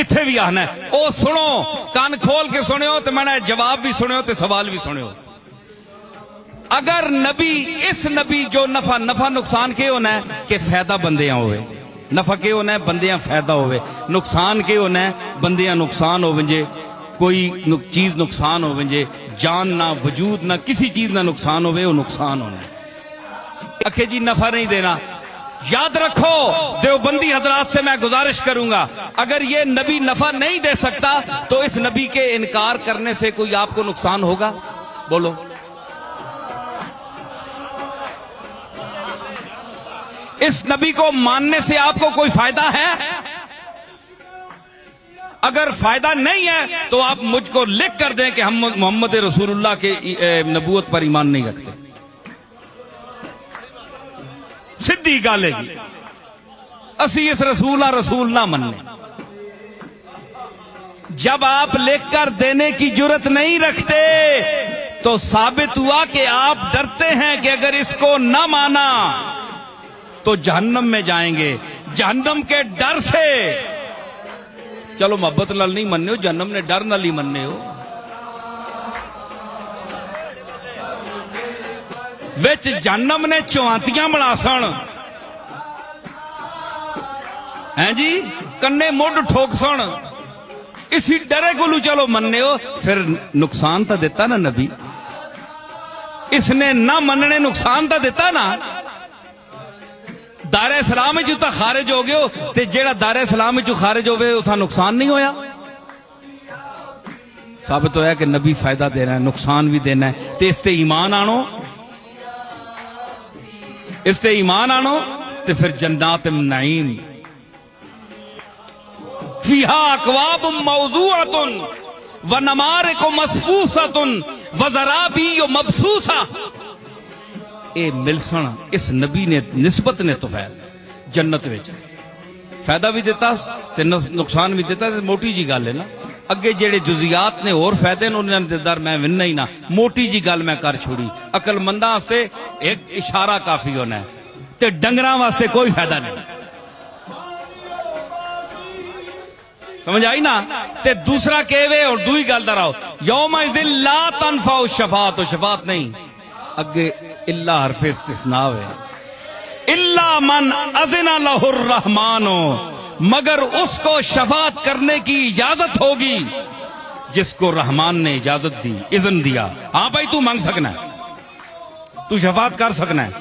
اتھے بھی آہنا ہے، او سنو کان کھول کے سنے ہو تو میں نے جواب بھی سنے ہو تو سوال بھی سنے ہو، اگر نبی اس نبی جو نفع نقصان کے ہونا ہے کہ فائدہ بندیاں ہوئے، نفع کے ہونا ہے بندیاں فائدہ ہوئے، نقصان کے ہونا ہے بندیاں نقصان ہو ونجے، کوئی چیز نقصان ہو ونجے، جان نہ وجود نہ کسی چیز نہ نقصان ہوئے، وہ نقصان ہونا ہے، اکھے جی نفع نہیں دینا، یاد رکھو دیوبندی حضرات سے میں گزارش کروں گا، اگر یہ نبی نفع نہیں دے سکتا تو اس نبی کے انکار کرنے سے کوئی آپ کو نقصان ہوگا؟ بولو، اس نبی کو ماننے سے آپ کو کوئی فائدہ ہے؟ اگر فائدہ نہیں ہے تو آپ مجھ کو لکھ کر دیں کہ ہم محمد رسول اللہ کے نبوت پر ایمان نہیں رکھتے، سیدھی گل ہے جی، اسی اس رسول نہ مننے، جب آپ لکھ کر دینے کی جرت نہیں رکھتے تو ثابت ہوا کہ آپ ڈرتے ہیں کہ اگر اس کو نہ مانا تو جہنم میں جائیں گے، جہنم کے ڈر سے، چلو محبت نال نہیں مننے ہو، جہنم نے ڈر نال ہی مننے ہو، وچ جہنم نے چوانتیاں بنا سن، ہیں جی کنے مڈ ٹھوک سن، اسی ڈرے کو چلو مننے ہو، پھر نقصان تا دیتا نا نبی، اس نے نہ مننے نقصان تا دیتا نا، دار اسلام جو تا خارج ہو گئے ہو تے جیڑا دار اسلام جو خارج ہوئے اسا نقصان نہیں ہویا، ثابت ہویا کہ نبی فائدہ دینا ہے نقصان بھی دینا ہے، تے اس تے ایمان آنو، اس تے ایمان آنو تے پھر جنات النعیم فیہا اکواب موضوعۃ ونمارق مصفوفۃ وزرابی مبثوثہ، اے ملسن اس نبی نے نسبت نے تو جنت وچ فائدہ بھی دیتا تے نقصان بھی دیتا، موٹی جی گل ہے نا، اگے جیڑے جزیات نے اور فائدے نے انہاں دے در میں وننا ہی نہ، موٹی جی گل میں کر چھوڑی، عقل منداں واسطے ایک اشارہ کافی ہونا ہے تے ڈنگراں واسطے کوئی فائدہ نہیں، سمجھ آئی نا، تے دوسرا کہوے اور دوئی گل دراؤ، یومئذ لا تنفع الشفاعت، شفاعت نہیں، اگے اللہ حرف استثناء ہے، الا من اذن لہ الرحمن، مگر اس کو شفاعت کرنے کی اجازت ہوگی جس کو رحمان نے اجازت دی، اذن دیا، ہاں بھائی تو مانگ سکنا ہے، تو شفاعت کر سکنا ہے،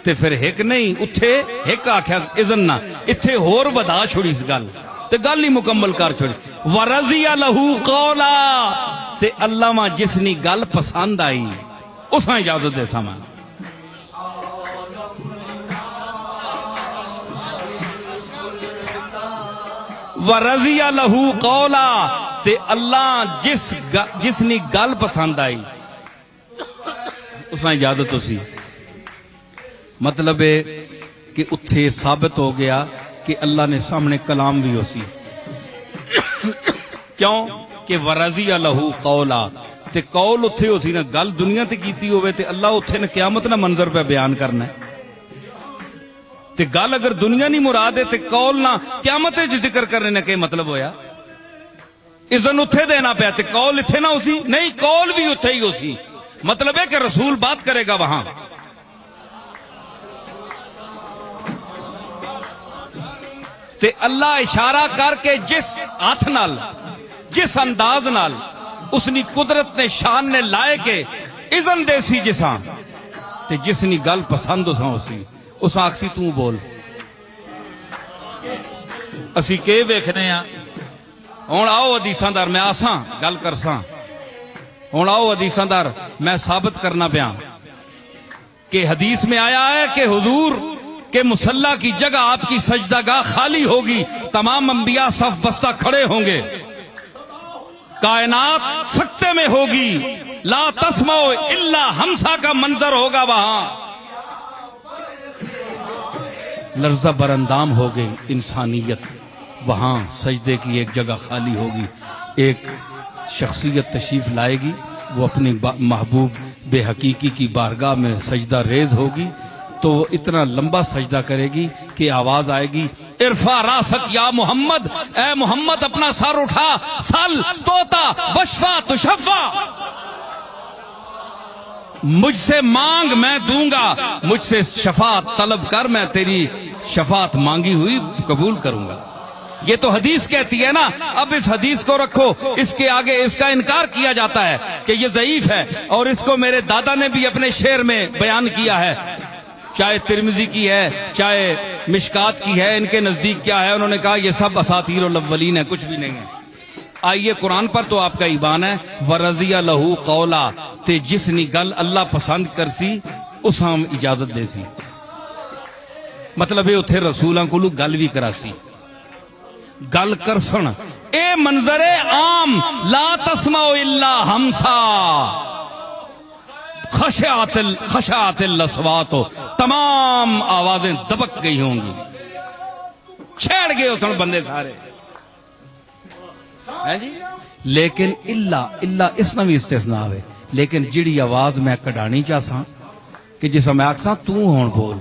تے پھر ایک نہیں اتھے ایک آکھیا اذن نہ، اتھے ہور بدا چھوڑی اس گل تے گل ہی مکمل کر چھوڑی، ورضی لہ قولا، تے اللہ ماں جس نی گل پسند آئی اساں اجازت دے سامان، ورضی لہ قولا، تے اللہ جس نی گل پسند آئی اساں اجازت اسی، مطلب ہے کہ اتھے ثابت ہو گیا کہ اللہ نے سامنے کلام بھی ہو سی، کیوں کہ ورضی لہ قولا، تے قول اتھے ہو سی نا، گل دنیا تے کیتی ہوئے تے اللہ اتھے نے قیامت نہ منظر پہ بیان کرنا ہے، تے گل اگر دنیا نہیں مراد ہے تے قول نہ قیامت جو ذکر کرنے نے کہ مطلب ہویا اذن اتھے دینا پیا تے قول اتھے نہ اسی نہیں قول بھی اتھے ہی اسی مطلب ہے کہ رسول بات کرے گا وہاں تے اللہ اشارہ کر کے جس ہاتھ نال جس انداز نال اس نی قدرت نے شان نے لائے کے اذن دے سی جساں تے جس نی گل پسند اساں اسی اس آکسی تو بول اسی کے ویکھنے ہیں ہوں آؤ حدیثاں دار میں آساں گل کرساں ہوں آؤ حدیثاں دار میں ثابت کرنا پیا کہ حدیث میں آیا ہے کہ حضور کہ مصلی کی جگہ آپ کی سجدہ گاہ خالی ہوگی تمام انبیاء صف بستہ کھڑے ہوں گے کائنات سکتے میں ہوگی لا تسمعوا الا ہمسا کا منظر ہوگا وہاں لرزہ برندام ہو گئی انسانیت وہاں سجدے کی ایک جگہ خالی ہوگی ایک شخصیت تشریف لائے گی وہ اپنی محبوب بے حقیقی کی بارگاہ میں سجدہ ریز ہوگی تو وہ اتنا لمبا سجدہ کرے گی کہ آواز آئے گی ارفع راسک یا محمد اے محمد اپنا سر اٹھا سل توتا وشفا تشفا مجھ سے مانگ میں دوں گا مجھ سے شفاعت طلب کر میں تیری شفاعت مانگی ہوئی قبول کروں گا یہ تو حدیث کہتی ہے نا اب اس حدیث کو رکھو اس کے آگے اس کا انکار کیا جاتا ہے کہ یہ ضعیف ہے اور اس کو میرے دادا نے بھی اپنے شعر میں بیان کیا ہے چاہے ترمذی کی ہے چاہے مشکات کی ہے ان کے نزدیک کیا ہے انہوں نے کہا یہ سب اساطیر الاولین ہے کچھ بھی نہیں ہے آئیے قرآن پر تو آپ کا ایمان ہے ورضی لہو قولا تے جس نی گل اللہ پسند کرسی اس ہم اجازت دے سی مطلب ہے اتھے رسولاں کو گل بھی کراسی گل کرسن اے منظر عام لا تسمعوا الا ہمسا خشعت الاصوات تمام آوازیں دبک گئی ہوں گی چھیڑ گئے اتن بندے سارے جی لیکن اللہ اس نوی استثناء ہے لیکن جڑی آواز میں کڈانی چاہساں کہ جس میں آکساں تو ہون بول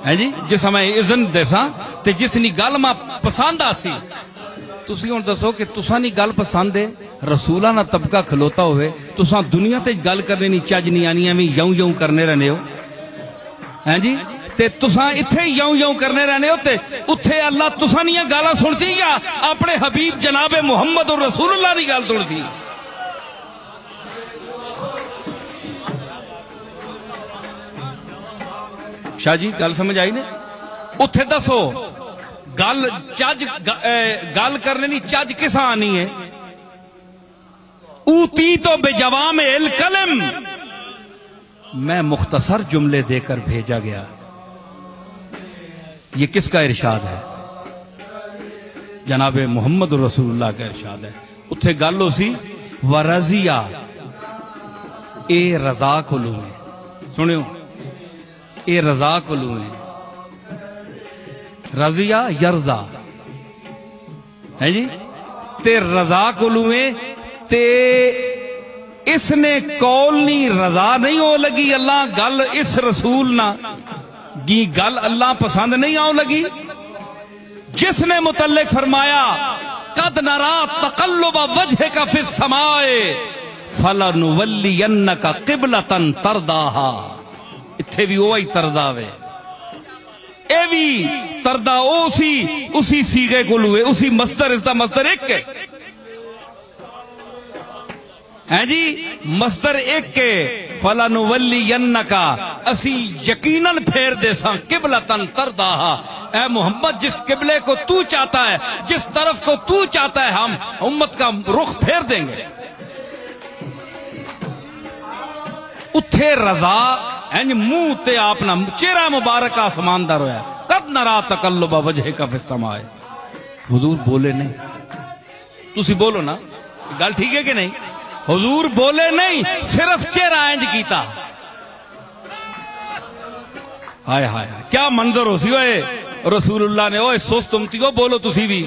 ہے جی جس میں اذن دیساں تے جس نی گل میں پسند آسی تسی ہوں دسو کہ تساں نی گل پسند ہے رسولہ نہ طبقہ کھلوتا ہوئے تساں دنیا تے گل کرنے نی چج نہیں آنی میں یوں کرنے رہنے ہو ہیں جی تے تساں اتھے یوں کرنے رہنے ہو تے اتھے اللہ تساں نی گالاں سن سی یا اپنے حبیب جناب محمد اور رسول اللہ دی گل سن سی شاہ جی گل سمجھ آئی نے اتھے دسو گل کرنے نی چج کساں آنی ہے اوتی تو بجوامع الکلم میں مختصر جملے دے کر بھیجا گیا یہ کس کا ارشاد ہے جناب محمد رسول اللہ کا ارشاد ہے اتھے گل ہو سی ورضیہ اے رضا کلو ہے سنیو اے رضا کلو ہے رضیہ یرضا ہے جی تے رضا کلویں تے اس نے قول نہیں رضا نہیں ہو لگی اللہ گل اس رسول نہ گی گل اللہ پسند نہیں آؤ لگی جس نے متعلق فرمایا قد نرا تقلب وجهك فی السماء فلنولینک قبلۃ ترضاها اتھے بھی وہی ترضا وے اے بھی تردا اسی سیغے کو لوے اسی مصدر اس دا مصدر ایک ہے ہیں جی مصدر ایک کے فَلَنُوَلِّيَنَّكَ اسی یقیناً پھیر دے ساں قبلتاً ترضاها اے محمد جس قبلے کو تو چاہتا ہے جس طرف کو تو چاہتا ہے ہم امت کا رخ پھیر دیں گے اتھے رضا منہ تے اپنا چہرہ مبارک آسمان دار ہویا قد نرا تقلب وجهك فی السماء حضور بولے نہیں تسی بولو نا گل ٹھیک ہے کہ نہیں حضور بولے نہیں صرف چہرہ انج کیتا ہائے ہائے کیا منظر ہو سی ہوئے رسول اللہ نے اوے سست امتی کو بولو تسی بھی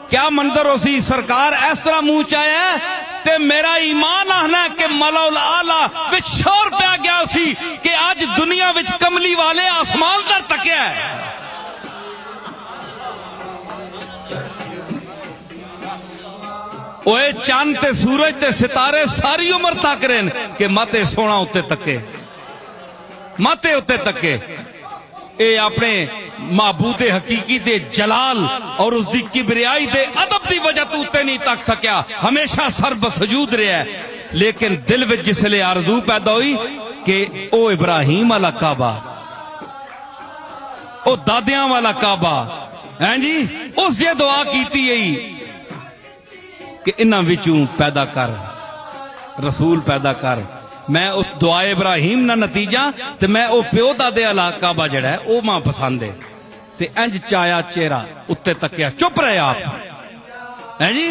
کیا منظر ہو سی سرکار اس طرح منہ چاہے تے میرا ایمان آنا کہ مولا الاعلی وچ شور پیا گیا سی کہ اج دنیا وچ کملی والے آسمان تر تکیا ہے. اوے چاند تے سورج تے ستارے ساری عمر تک رہن کہ ماتے سونا اتے تکے، ماتے اتے تکے. اے اپنے معبود حقیقی دے جلال اور اس دی کبریائی دے ادب دی وجہ تو اتے نہیں تک سکیا، ہمیشہ سر بسجود رہا ہے. لیکن دل وچ جسلے آرزو پیدا ہوئی کہ او ابراہیم والا کعبہ، او دادیاں والا کعبہ، ہیں جی اس یہ دعا کیتی یہی کہ انہاں وچوں پیدا کر رسول پیدا کر. میں اس دعا ابراہیم نہ نتیجہ تے میں او پیو دادے والا کعبہ جڑا ہے او ماں پسند ہے. تے انج چایا چہرہ اتے تکیا، چپ رہے آپ ہیں جی.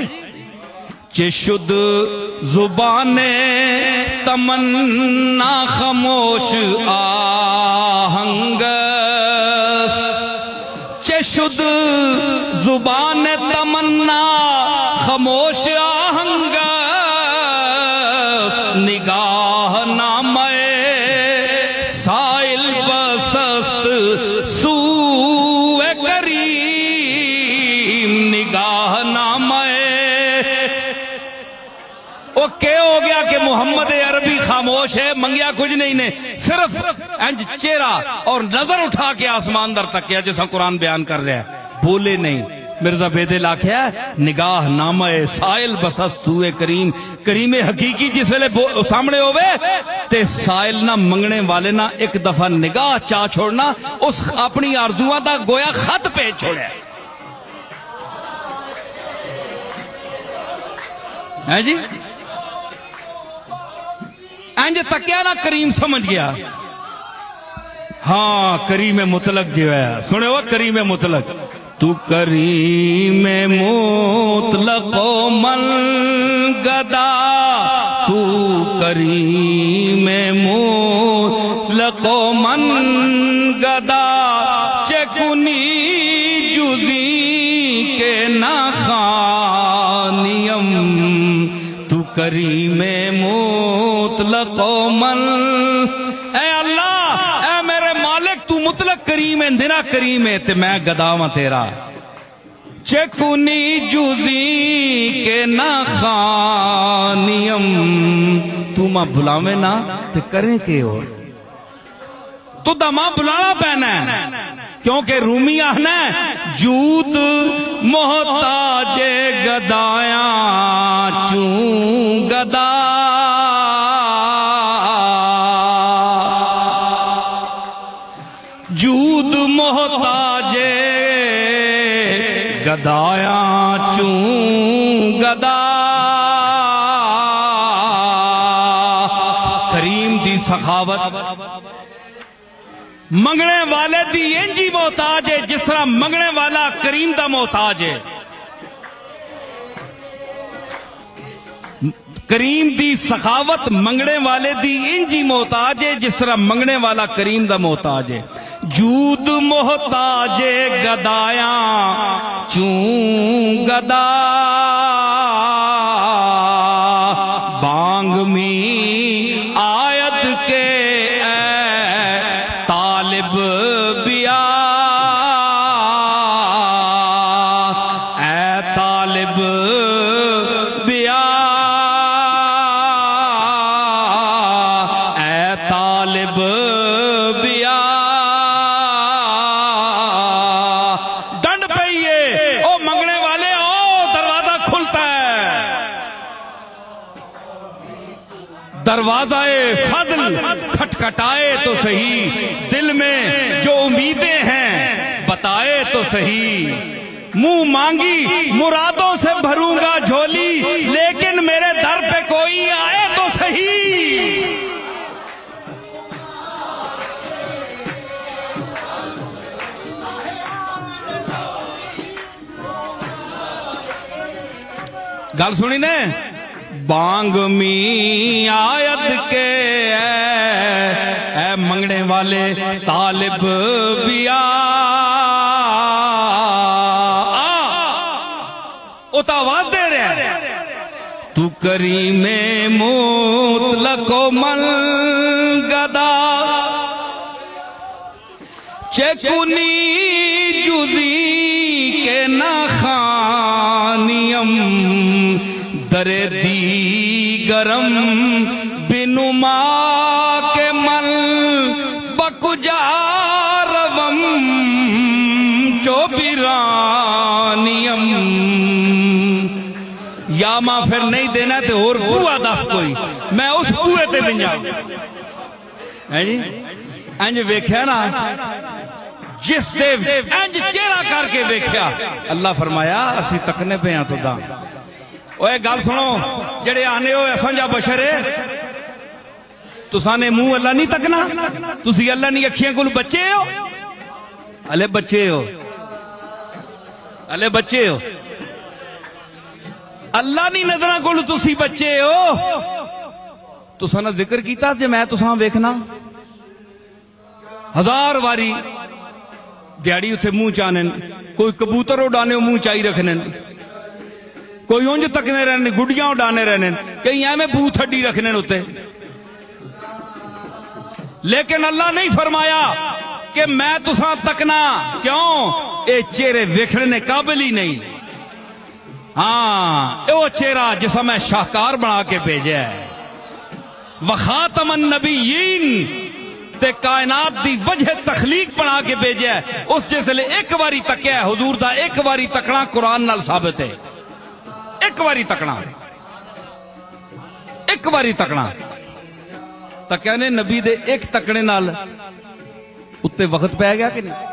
چشد زبان تمنا خاموش آہنگ، چشد زبان تمنا خاموش آہنگ، نگاہ نامے سائل بسست سوئے کریم، نگاہ نامے. وہ کیا ہو گیا کہ محمد عربی خاموش ہے، منگیا کچھ نہیں نے، صرف انج چہرہ اور نظر اٹھا کے آسمان در تک کیا جیسا قرآن بیان کر رہا ہے، بولے نہیں. مرزا بیدل آکھیا نگاہ نامہ سائل بسست سوئے کریم. کریم حقیقی جس ویلے سامنے ہوئے تے سائل نہ منگنے والے نہ ایک دفعہ نگاہ چاہ چھوڑنا، اس اپنی آرزوؤں دا گویا خط پہ چھوڑے ہے جی. انج تکیا نہ کریم سمجھ گیا. ہاں کریم مطلق جو ہے سنے ہو، کریم مطلق تو کریم مطلق و من گدا، تو کریم مطلق و من گدا، چکنی جزی کے نخانیم، تو کریم مطلق و من. اے اللہ، اے میرے مالک تو مطلق کریم ہے، اندنا کریم ہے تے میں گداواں تیرا. چکنی جزی کے نخانیم، تو ماں بلاویں نہ تے کریں کے ہو، تو دا ماں بلانا پینا ہے. کیونکہ رومی آہنا ہے جود محتاج گدایاں چوں گدا، جود محتاج گدایاں چوں گدا. کریم دی سخاوت منگنے والے دی انجی محتاج ہے جس طرح منگنے والا کریم دا محتاج ہے. کریم دی سخاوت منگنے والے دی انجی محتاج ہے جس طرح منگنے والا کریم دا محتاج ہے. جود محتاج گدایاں چوں گدا، بانگ می آیت کے طالب بیا، اے طالب بیا، اے طالب بیا. ڈنڈ پئیے او منگنے والے، او دروازہ کھلتا ہے. دروازہ فضل کھٹکھٹائے تو صحیح، دل میں جو امیدیں ہیں بتائے تو صحیح. منہ مانگی مرادوں سے بھروں گا جھولی، لیکن میرے در پہ کوئی آئے تو صحیح. گل سنی نے، بانگ می آیت کے اے منگنے والے طالب بیا، او تو آواز دے رہے ہیں تو کریم مطلق و من گدا چکنی جدی کے نخانیم در دیگرم بنما کے مل بکجا روم چوبرانیم یا ماں پھر نہیں دینا تے اور بوا دس کوئی میں اس بوئے تے بن جاؤں انج ویکھیا نا جس دے انج چہرہ کر کے ویکھیا اللہ فرمایا اسی تکنے پہ ہیں تو دا اوے گل سنو جڑے آنے ہوئے سمجھا بشر ہے تسانے منہ اللہ نہیں تکنا تسی اللہ نہیں اکھیاں کول بچے ہو الے بچے ہو الے بچے ہو اللہ نہیں نظرہ کول تسی بچے ہو تساں نے ذکر کیتا جے میں تساں ویکھنا ہزار واری دیاڑی اتھے منہ چانے کوئی کبوتر اڈانے منہ چائی رکھنے کوئی اونج تکنے رہنے گڈیاں اڈانے رہنے کئی ایمیں بوت ہڈی رکھنے ہوتے لیکن اللہ نہیں فرمایا کہ میں تساں تکنا کیوں اے چہرے ویکھنے قابل ہی نہیں ہاں وہ چہرہ جسا میں شاہکار بنا کے بھیجا ہے وخاتم النبیین تے کائنات دی وجہ تخلیق بنا کے بھیجا ہے اس جسلے ایک باری تکیا ہے حضور دا ایک باری تکنا قرآن نال ثابت ہے ایک باری تکنا ایک باری تکنا تکیا نے نبی دے ایک تکنے نال اتے وقت پہ گیا کہ نہیں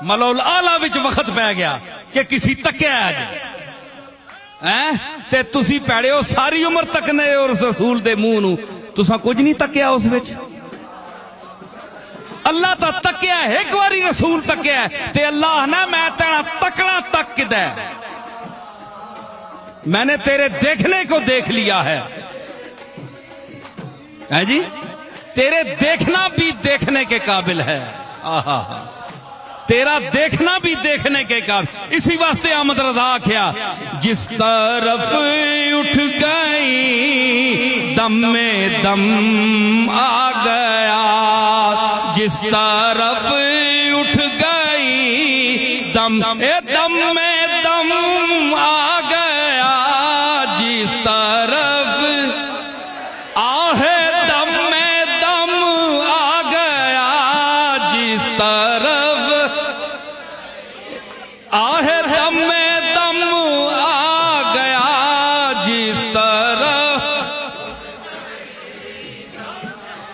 ملول آلہ وچ وقت پہ گیا کہ کسی تکیا ہے تے تسی پیڑے ہو ساری عمر تکنے اور رسول دے منہ نو تساں کچھ نہیں تکیا اس وچ اللہ تا تکیا ہے ایک باری رسول تکیا ہے تے اللہ نے میں تیرا تکنا تک کدے میں نے تیرے دیکھنے کو دیکھ لیا ہے جی تیرے دیکھنا بھی دیکھنے کے قابل ہے تیرا دیکھنا بھی دیکھنے کے قابل اسی واسطے احمد رضا کیا جس طرف اٹھ گئی دم میں دم آ گیا جس طرف اٹھ گئی دم میں دم آ گیا جس طرف آہ دم میں دم آ گیا جس طرف آہ دم میں دم آ گیا جس طرف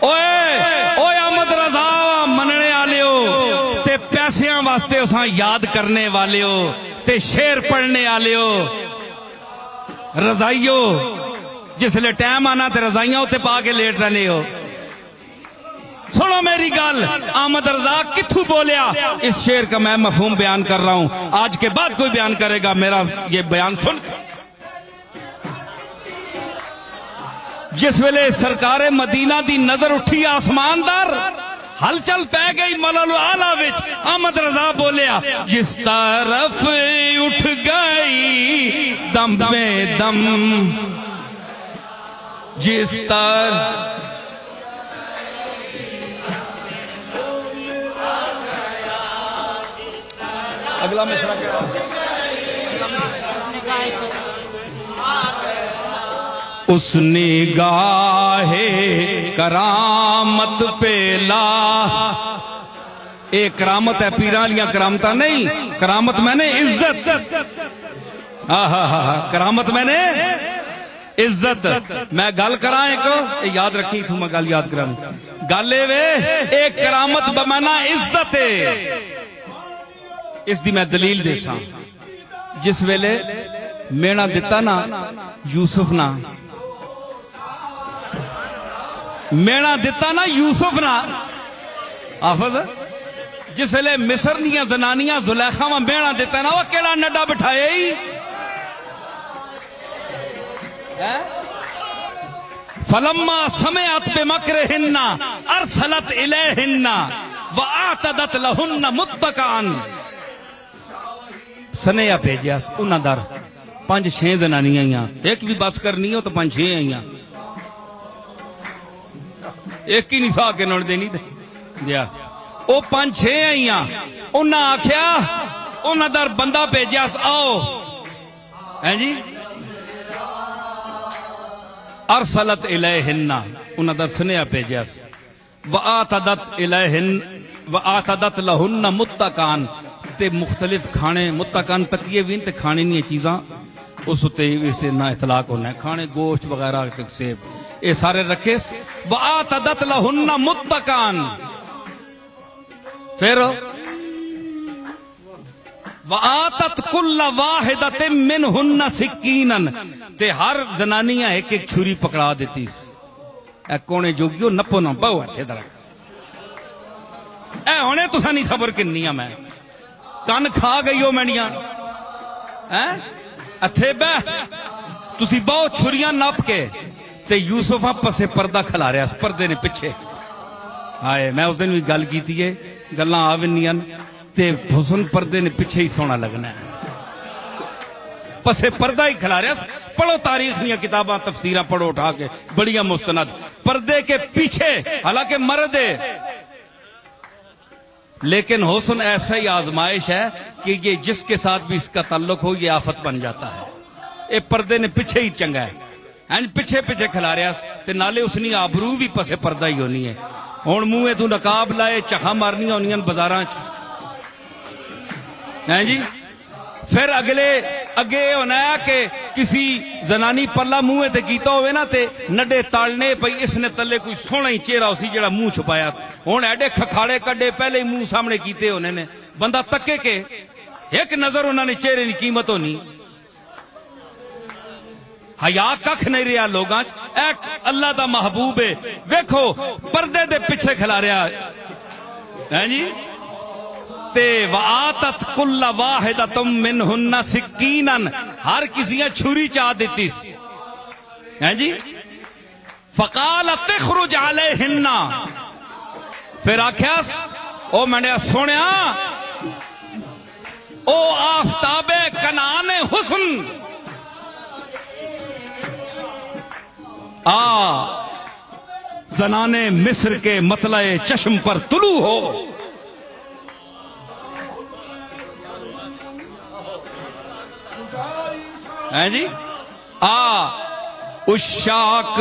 اوے احمد رضا مننے والے ہو تے پیسیاں واسطے اساں یاد کرنے والے ہو تے شعر پڑھنے والے ہو رضائیو جس لئے ٹائم آنا تے رضائیاں ہوتے پا کے لیٹ رہنے ہو سنو میری گل احمد رضا کتھو بولیا اس شعر کا میں مفہوم بیان کر رہا ہوں آج کے بعد کوئی بیان کرے گا میرا یہ بیان سن جس ویلے سرکار مدینہ دی نظر اٹھی آسمان در ہل چل پہ گئی ملل آلہ وچ احمد رضا بولیا جس طرف اٹھ گئی دم میں دم جس طرف اگلا مشرا کیا اس نگاہ کرامت پہ لا ایک کرامت ہے پیرالیاں کرامتہ نہیں کرامت میں نے عزت کرامت میں نے عزت میں گل کرائیں کو یاد رکھی تھوں میں گل یاد کرائیں گلے وے ایک کرامت بمانا عزت ہے اس دی میں دلیل دے ساں جس ویلے مینا دیتا نا یوسف نا مینا دیتا نا یوسف نا آفد جس ویلے مصر نیاں زنانیاں زلیخا میں مینا دیتا نا وہ کیڑا نڈا بٹھائے ہی فلما سمعت بمکرہن ارسلت الیہن واعتدت لہن متکئا سنیا بھیجیا انہاں در 5-6 زنانیاں آئیاں، ایک بھی بس کرنی ہو تو 5-6 آئیاں، ایک ہی نہیں سا کے نوڑ دینی دیا، وہ 5-6 آئیاں، انہاں آکھیا انہاں در بندہ بھیجیا آؤ، ہیں جی ارسلت الیہن، انہاں در سنیا بھیجیا، وآتدت الیہن وآتدت لہن متکان، تے مختلف کھانے متکان تکیے بھی تے کھانے نہیں چیزاں اس تے اسے نہ اطلاق ہونا ہے، کھانے گوشت وغیرہ سیب یہ سارے رکھے، وآتدت لہن متکان، پھر وآتت کل واحدۃ منہن سکینا، تے ہر زنانیاں ایک ایک چھری پکڑا دیتی، اے کونے جوگیو نپو نہ پاؤ اچھے طرح، اے ہونے تسا نہیں خبر کنیاں میں کن کھا گئی ہو مینیاں اتھے بہ تسی بہت چھریاں نپ کے تے یوسف پسے پردہ کھلا رہا پردے نے پیچھے آئے، میں اس دن بھی گل کیتی ہے گلاں آونیاں تے حسن پردے نے پیچھے ہی سونا لگنا ہے، پسے پردہ ہی کھلا رہا، پڑھو تاریخ نیا کتاباں تفسیرہ پڑھو اٹھا کے بڑیاں مستند، پردے کے پیچھے حالانکہ مرد ہے لیکن حسن ایسا ہی آزمائش ہے کہ یہ جس کے ساتھ بھی اس کا تعلق ہو یہ آفت بن جاتا ہے، اے پردے نے پیچھے ہی چنگا ہے، پیچھے پیچھے کھلا رہا تے نالے اس نے آبرو بھی پسے پردہ ہی ہونی ہے، ہن منہ تو نقاب لائے چہا مارنی ہونی بازاراں جی، پھر اگے ہونا ہے کہ کسی زنانی پلا منہ تے کیتا ہوئے نا تے نڈے تالنے پئی اس نے تلے کوئی سونا ہی چہرہ اسی جڑا منہ چھپایا، ہن ایڈے کھکھاڑے کڈے پہلے ہی منہ سامنے کیتے ہونے نے، بندہ تکے کے ایک نظر انہوں نے چہرے کی قیمت ہونی، حیا ککھ نہیں رہا لوگاں اے اللہ دا محبوب ہے، ویکھو پردے دے پیچھے کھلا رہا ہے جی، تے وآتت کل واحدۃ منہن سکینا، ہر کسی چھری دیتی ہیں جی، فقالت اخرج علیہن، پھر آکھیا او میں نے سنیا او آفتاب کنعان حسن زنانے مصر کے مطلع چشم پر طلوع ہو، ہیں جی اشاق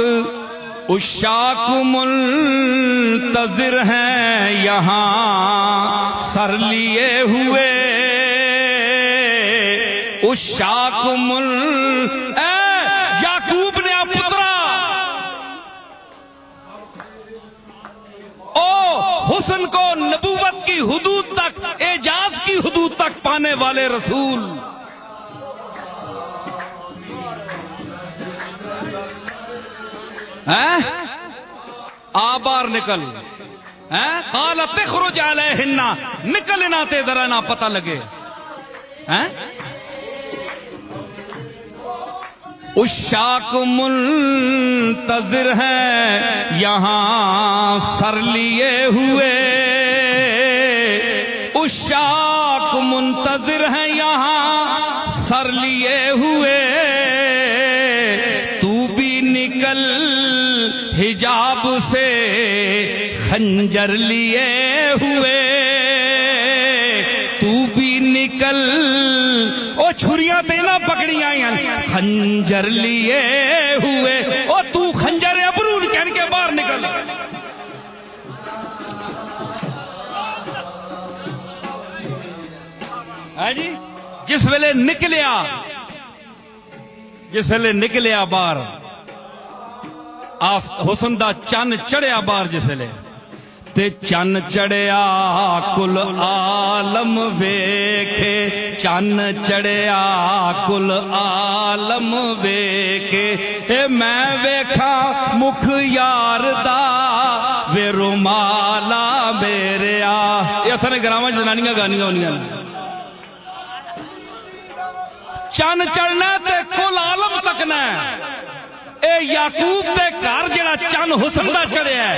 منتظر ہیں یہاں سر لیے ہوئے، اشاق یعقوب نے پترا او حسن کو نبوت کی حدود تک، اعجاز کی حدود تک پانے والے رسول، آبار نکل، قالت اخرج علیہن، نکلنا تے ذرا نہ پتہ لگے، اشاق منتظر ہیں یہاں سر لیے ہوئے، اشاق منتظر ہیں یہاں سر لیے ہوئے، تو بھی نکل حجاب سے خنجر لیے ہوئے، تو بھی نکل او چھریاں تے نہ پکڑی آئیں خنجر لیے ہوئے، او تو خنجر ابرو کہن کے باہر نکل، جی جس ویلے نکلیا باہر حسن دا چن چڑھیا باہر، جس ویلے تے چن چڑھیا کل عالم ویکھے، چن چڑھیا کل عالم ویکھے، اے میں ویکھا مکھ یار دا وے رومالا میریا، یہ اصل گراواں جنانیاں گانیاں ہونیاں، چن چڑھنا تے کل عالم تکنا ہے، اے یعقوب تے گھر جڑا چن حسن دا چڑھیا ہے،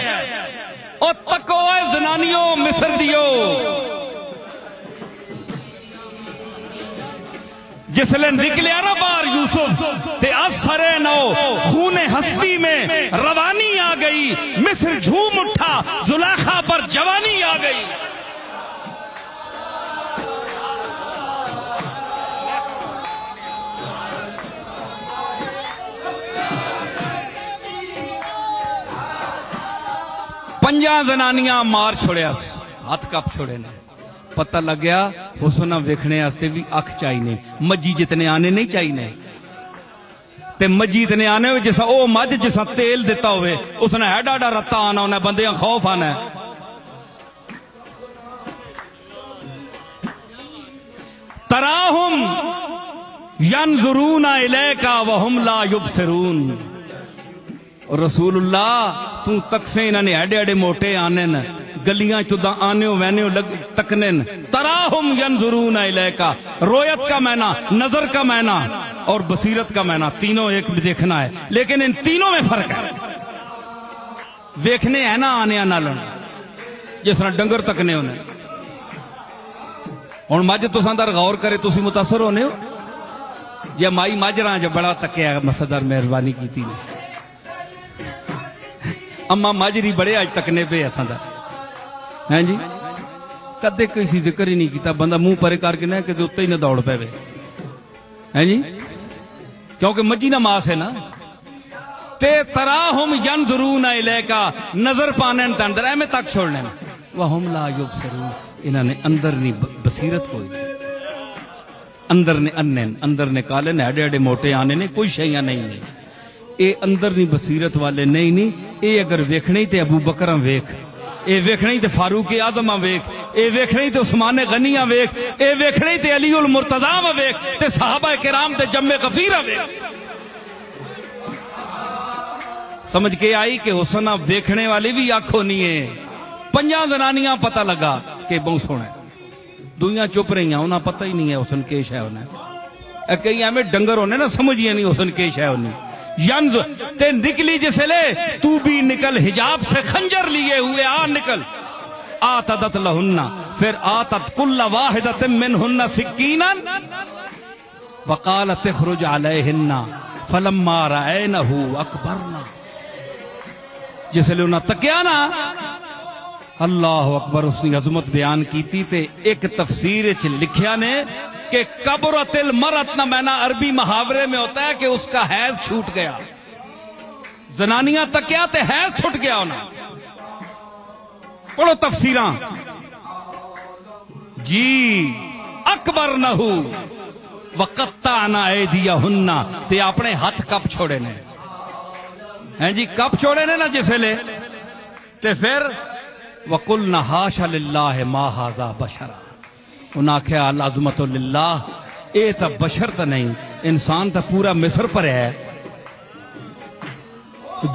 او تکو اے زنانیوں مصر دیو، جسلے نکلیا نا باہر یوسف تے اثر نو خون ہستی میں روانی آ گئی، مصر جھوم اٹھا، زلیخا پر جوانی آ گئی۔ پنجاں زنانیاں مار چھوڑیا، ہاتھ کپ چھوڑے نے، پتہ لگ گیا حسن ویکھنے واسطے بھی اکھ چاہیے، مجی جتنے آنے نہیں چاہیے تے مجی اتنے آنے ہوئے جیسا او مجھ جیسا تیل دیتا ہوئے اس نے ہے ڈاڈا رتا آنا انہیں بندیاں خوف آنا ہے۔ تراہم ینظرون الیک وہم لا یبصرون، رسول اللہ تو تک سے انہوں نے ایڈے ایڈے موٹے آنے نا گلیاں چودہ آنے وینے تکنے، تراہم ینظرون الیکا، رویت کا معنی، نظر کا معنی اور بصیرت کا معنی تینوں ایک بھی دیکھنا ہے، لیکن ان تینوں میں فرق ہے۔ ویکھنے ہے نا آنے نالن جس طرح ڈنگر تکنے ہونے، اور مجھ تو ساندر غور کرے تو سی متاثر ہونے ہو جی مائی ماجران جب بڑا تکیا مسدر مہربانی کی تھی اما ماجری بڑے آج تکنے پہ ایسا دا ہیں جی کدے کسی ذکر ہی نہیں کیتا، بندہ منہ پرے کر کے نہ کہ اتنے ہی نہ دوڑ پے ہیں جی، کیونکہ مجی نہ ماس ہے نا۔ تے تراہم ینظرون الیکا، نظر پانے اندر اے میں تک چھوڑنے وہم لا یبصرون، انہوں نے اندر نہیں بصیرت کوئی اندر نے انن اندر نے کالے نے ایڈے ایڈے موٹے آنے نے کوئی شیاں نہیں، اے اندر نہیں بصیرت والے نہیں، اے اگر ویکھنے تے ابو بکراں ویکھ، اے ویکھنے تے فاروق اعظم ویکھ، اے ویکھنے تے عثمان غنیاں ویکھ، اے ویکھنے تے علی المرتضیٰ ویکھ تے صحابہ کرام تے جم غفیر ویکھ۔ سمجھ کے آئی کہ حسن ویکھنے والی بھی آنکھوں نہیں ہے۔ پنجاں زنانیاں پتہ لگا کہ بہت سونا ہے، دویاں چپ رہی ہیں، انہاں پتہ ہی نہیں ہے حسن کے شے ہونا، کئی ہمیں ڈنگر ہونے نا سمجھیے نہیں حسن کے شے ہونی۔ ینز تے نکلی جسے لے تو بھی نکل، حجاب سے خنجر لیے ہوئے آ نکل، آتدت لہن، پھر آتت کل واحدت منہن سکینا وقالت اخرج علیہن فلما رأینہ اکبرنا، جسے لے انہاں تکیا نا اللہ اکبر، اس نے عظمت بیان کی تھی تے ایک تفسیر چ لکھیا نے کہ کبرت المرت نہ میں عربی محاورے میں ہوتا ہے کہ اس کا حیض چھوٹ گیا، زنانیاں تکیا تے حیض چھوٹ گیا انہاں۔ پڑھو تفسیراں جی، اکبر نہ ہو وقطعنا ایدیہن، تے اپنے ہاتھ کب چھوڑے نے ہیں جی، کب چھوڑے نے نا جسے لے تے پھر وَقُلْنَا حَاشَ لِلَّهِ مَا هَذَا بَشَرًا، انہاں کہا العظمت للہ، اے تا بشر تا نہیں، انسان تا پورا مصر پر ہے،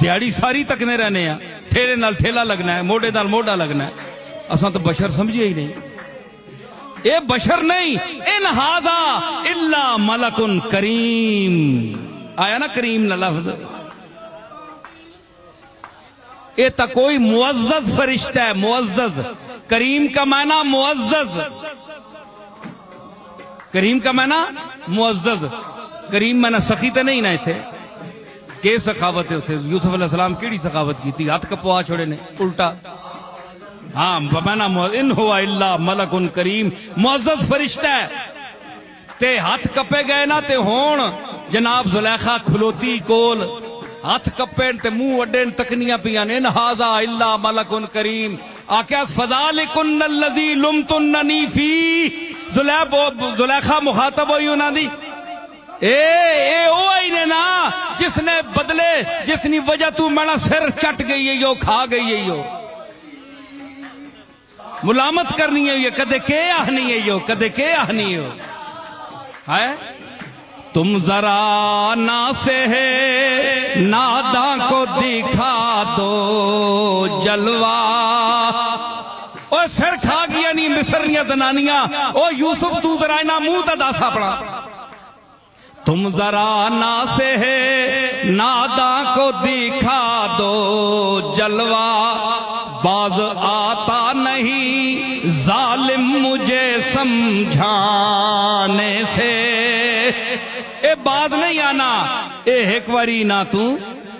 دیاڑی ساری تکنے رہنے ہیں، ٹھیلے نال ٹھیلا لگنا ہے، موڑے نال موڑا لگنا ہے، اساں تو بشر سمجھے ہی نہیں، اے بشر نہیں، ان ھذا الا ملک کریم، آیا نا کریم نہ لفظ، اے تا کوئی معزز فرشتہ ہے، معزز، کریم کا معنی معزز، کریم کا معنی معزز، کریم معنی سخی تے نہیں نہ تھے کہ سخاوت ہے، یوسف علیہ السلام کیڑی سخاوت کی تھی، ہاتھ کپوا چھوڑے نے الٹا، ہاں معنی ان ہوا الا ملک کریم، معزز فرشتہ ہے، تے ہاتھ کپے گئے نا تے ہون جناب زلیخا کھلوتی کول، ہاتھ کپین تے منہ وڈین تکنیاں پیان، ان ھذا الا ملک کریم، آکیا فذالکن الذی لمتننی فی، زلیخا مخاطب ہوئی انہاں دی، اے او آئی نے نا جس نے بدلے، جس نی وجہ تو میرا سر چٹ گئی ہے یو، کھا گئی ہے یو، ملامت کرنی ہے یہ، کدے کے آہنی ہے یو، کدے کے آہنی ہو ہے، تم ذرا نا سے ہے ناداں کو دکھا دو جلوہ، او سر کھا گیا نہیں مصریاں زنانیاں، او یوسف تو ذرا نا منہ تا داسا پڑا، تم ذرا نا سے ہے ناداں کو دکھا دو جلوہ، باز آتا نہیں ظالم مجھے سمجھانے سے، باز نہیں آنا اے ایک واری نہ تو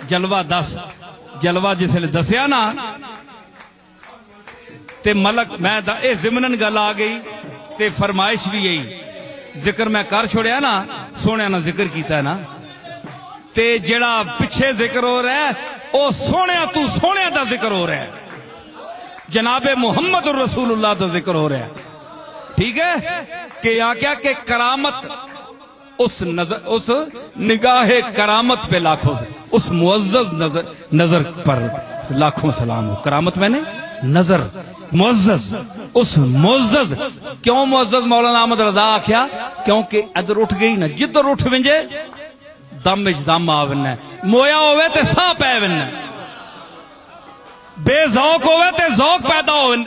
جلوہ دس جلوہ جس لئے دسیا نا تے ملک میں اے زمنن گل آ گئی تے فرمائش بھی یہی ذکر میں کر چھوڑیا نا سونے نا ذکر کیتا ہے نا تے جڑا پچھے ذکر ہو رہا ہے او سونے تو سونے دا ذکر ہو رہا ہے جناب محمد رسول اللہ دا ذکر ہو رہا ہے ٹھیک ہے کہ یا کیا کہ کرامت اس نگاہ کرامت پہ لاکھوں سے اس معزز نظر پر لاکھوں سلام ہو کرامت میں نے نظر معزز اس معزز کیوں معزز مولانا احمد رضا آکھیا کیونکہ ادھر اٹھ گئی نا جدھر اٹھ ونجے دم وچ دم آونا مویا ہوئے تے ساں پے ونا بے ذوق ہوئے تے ذوق پیدا ہوئے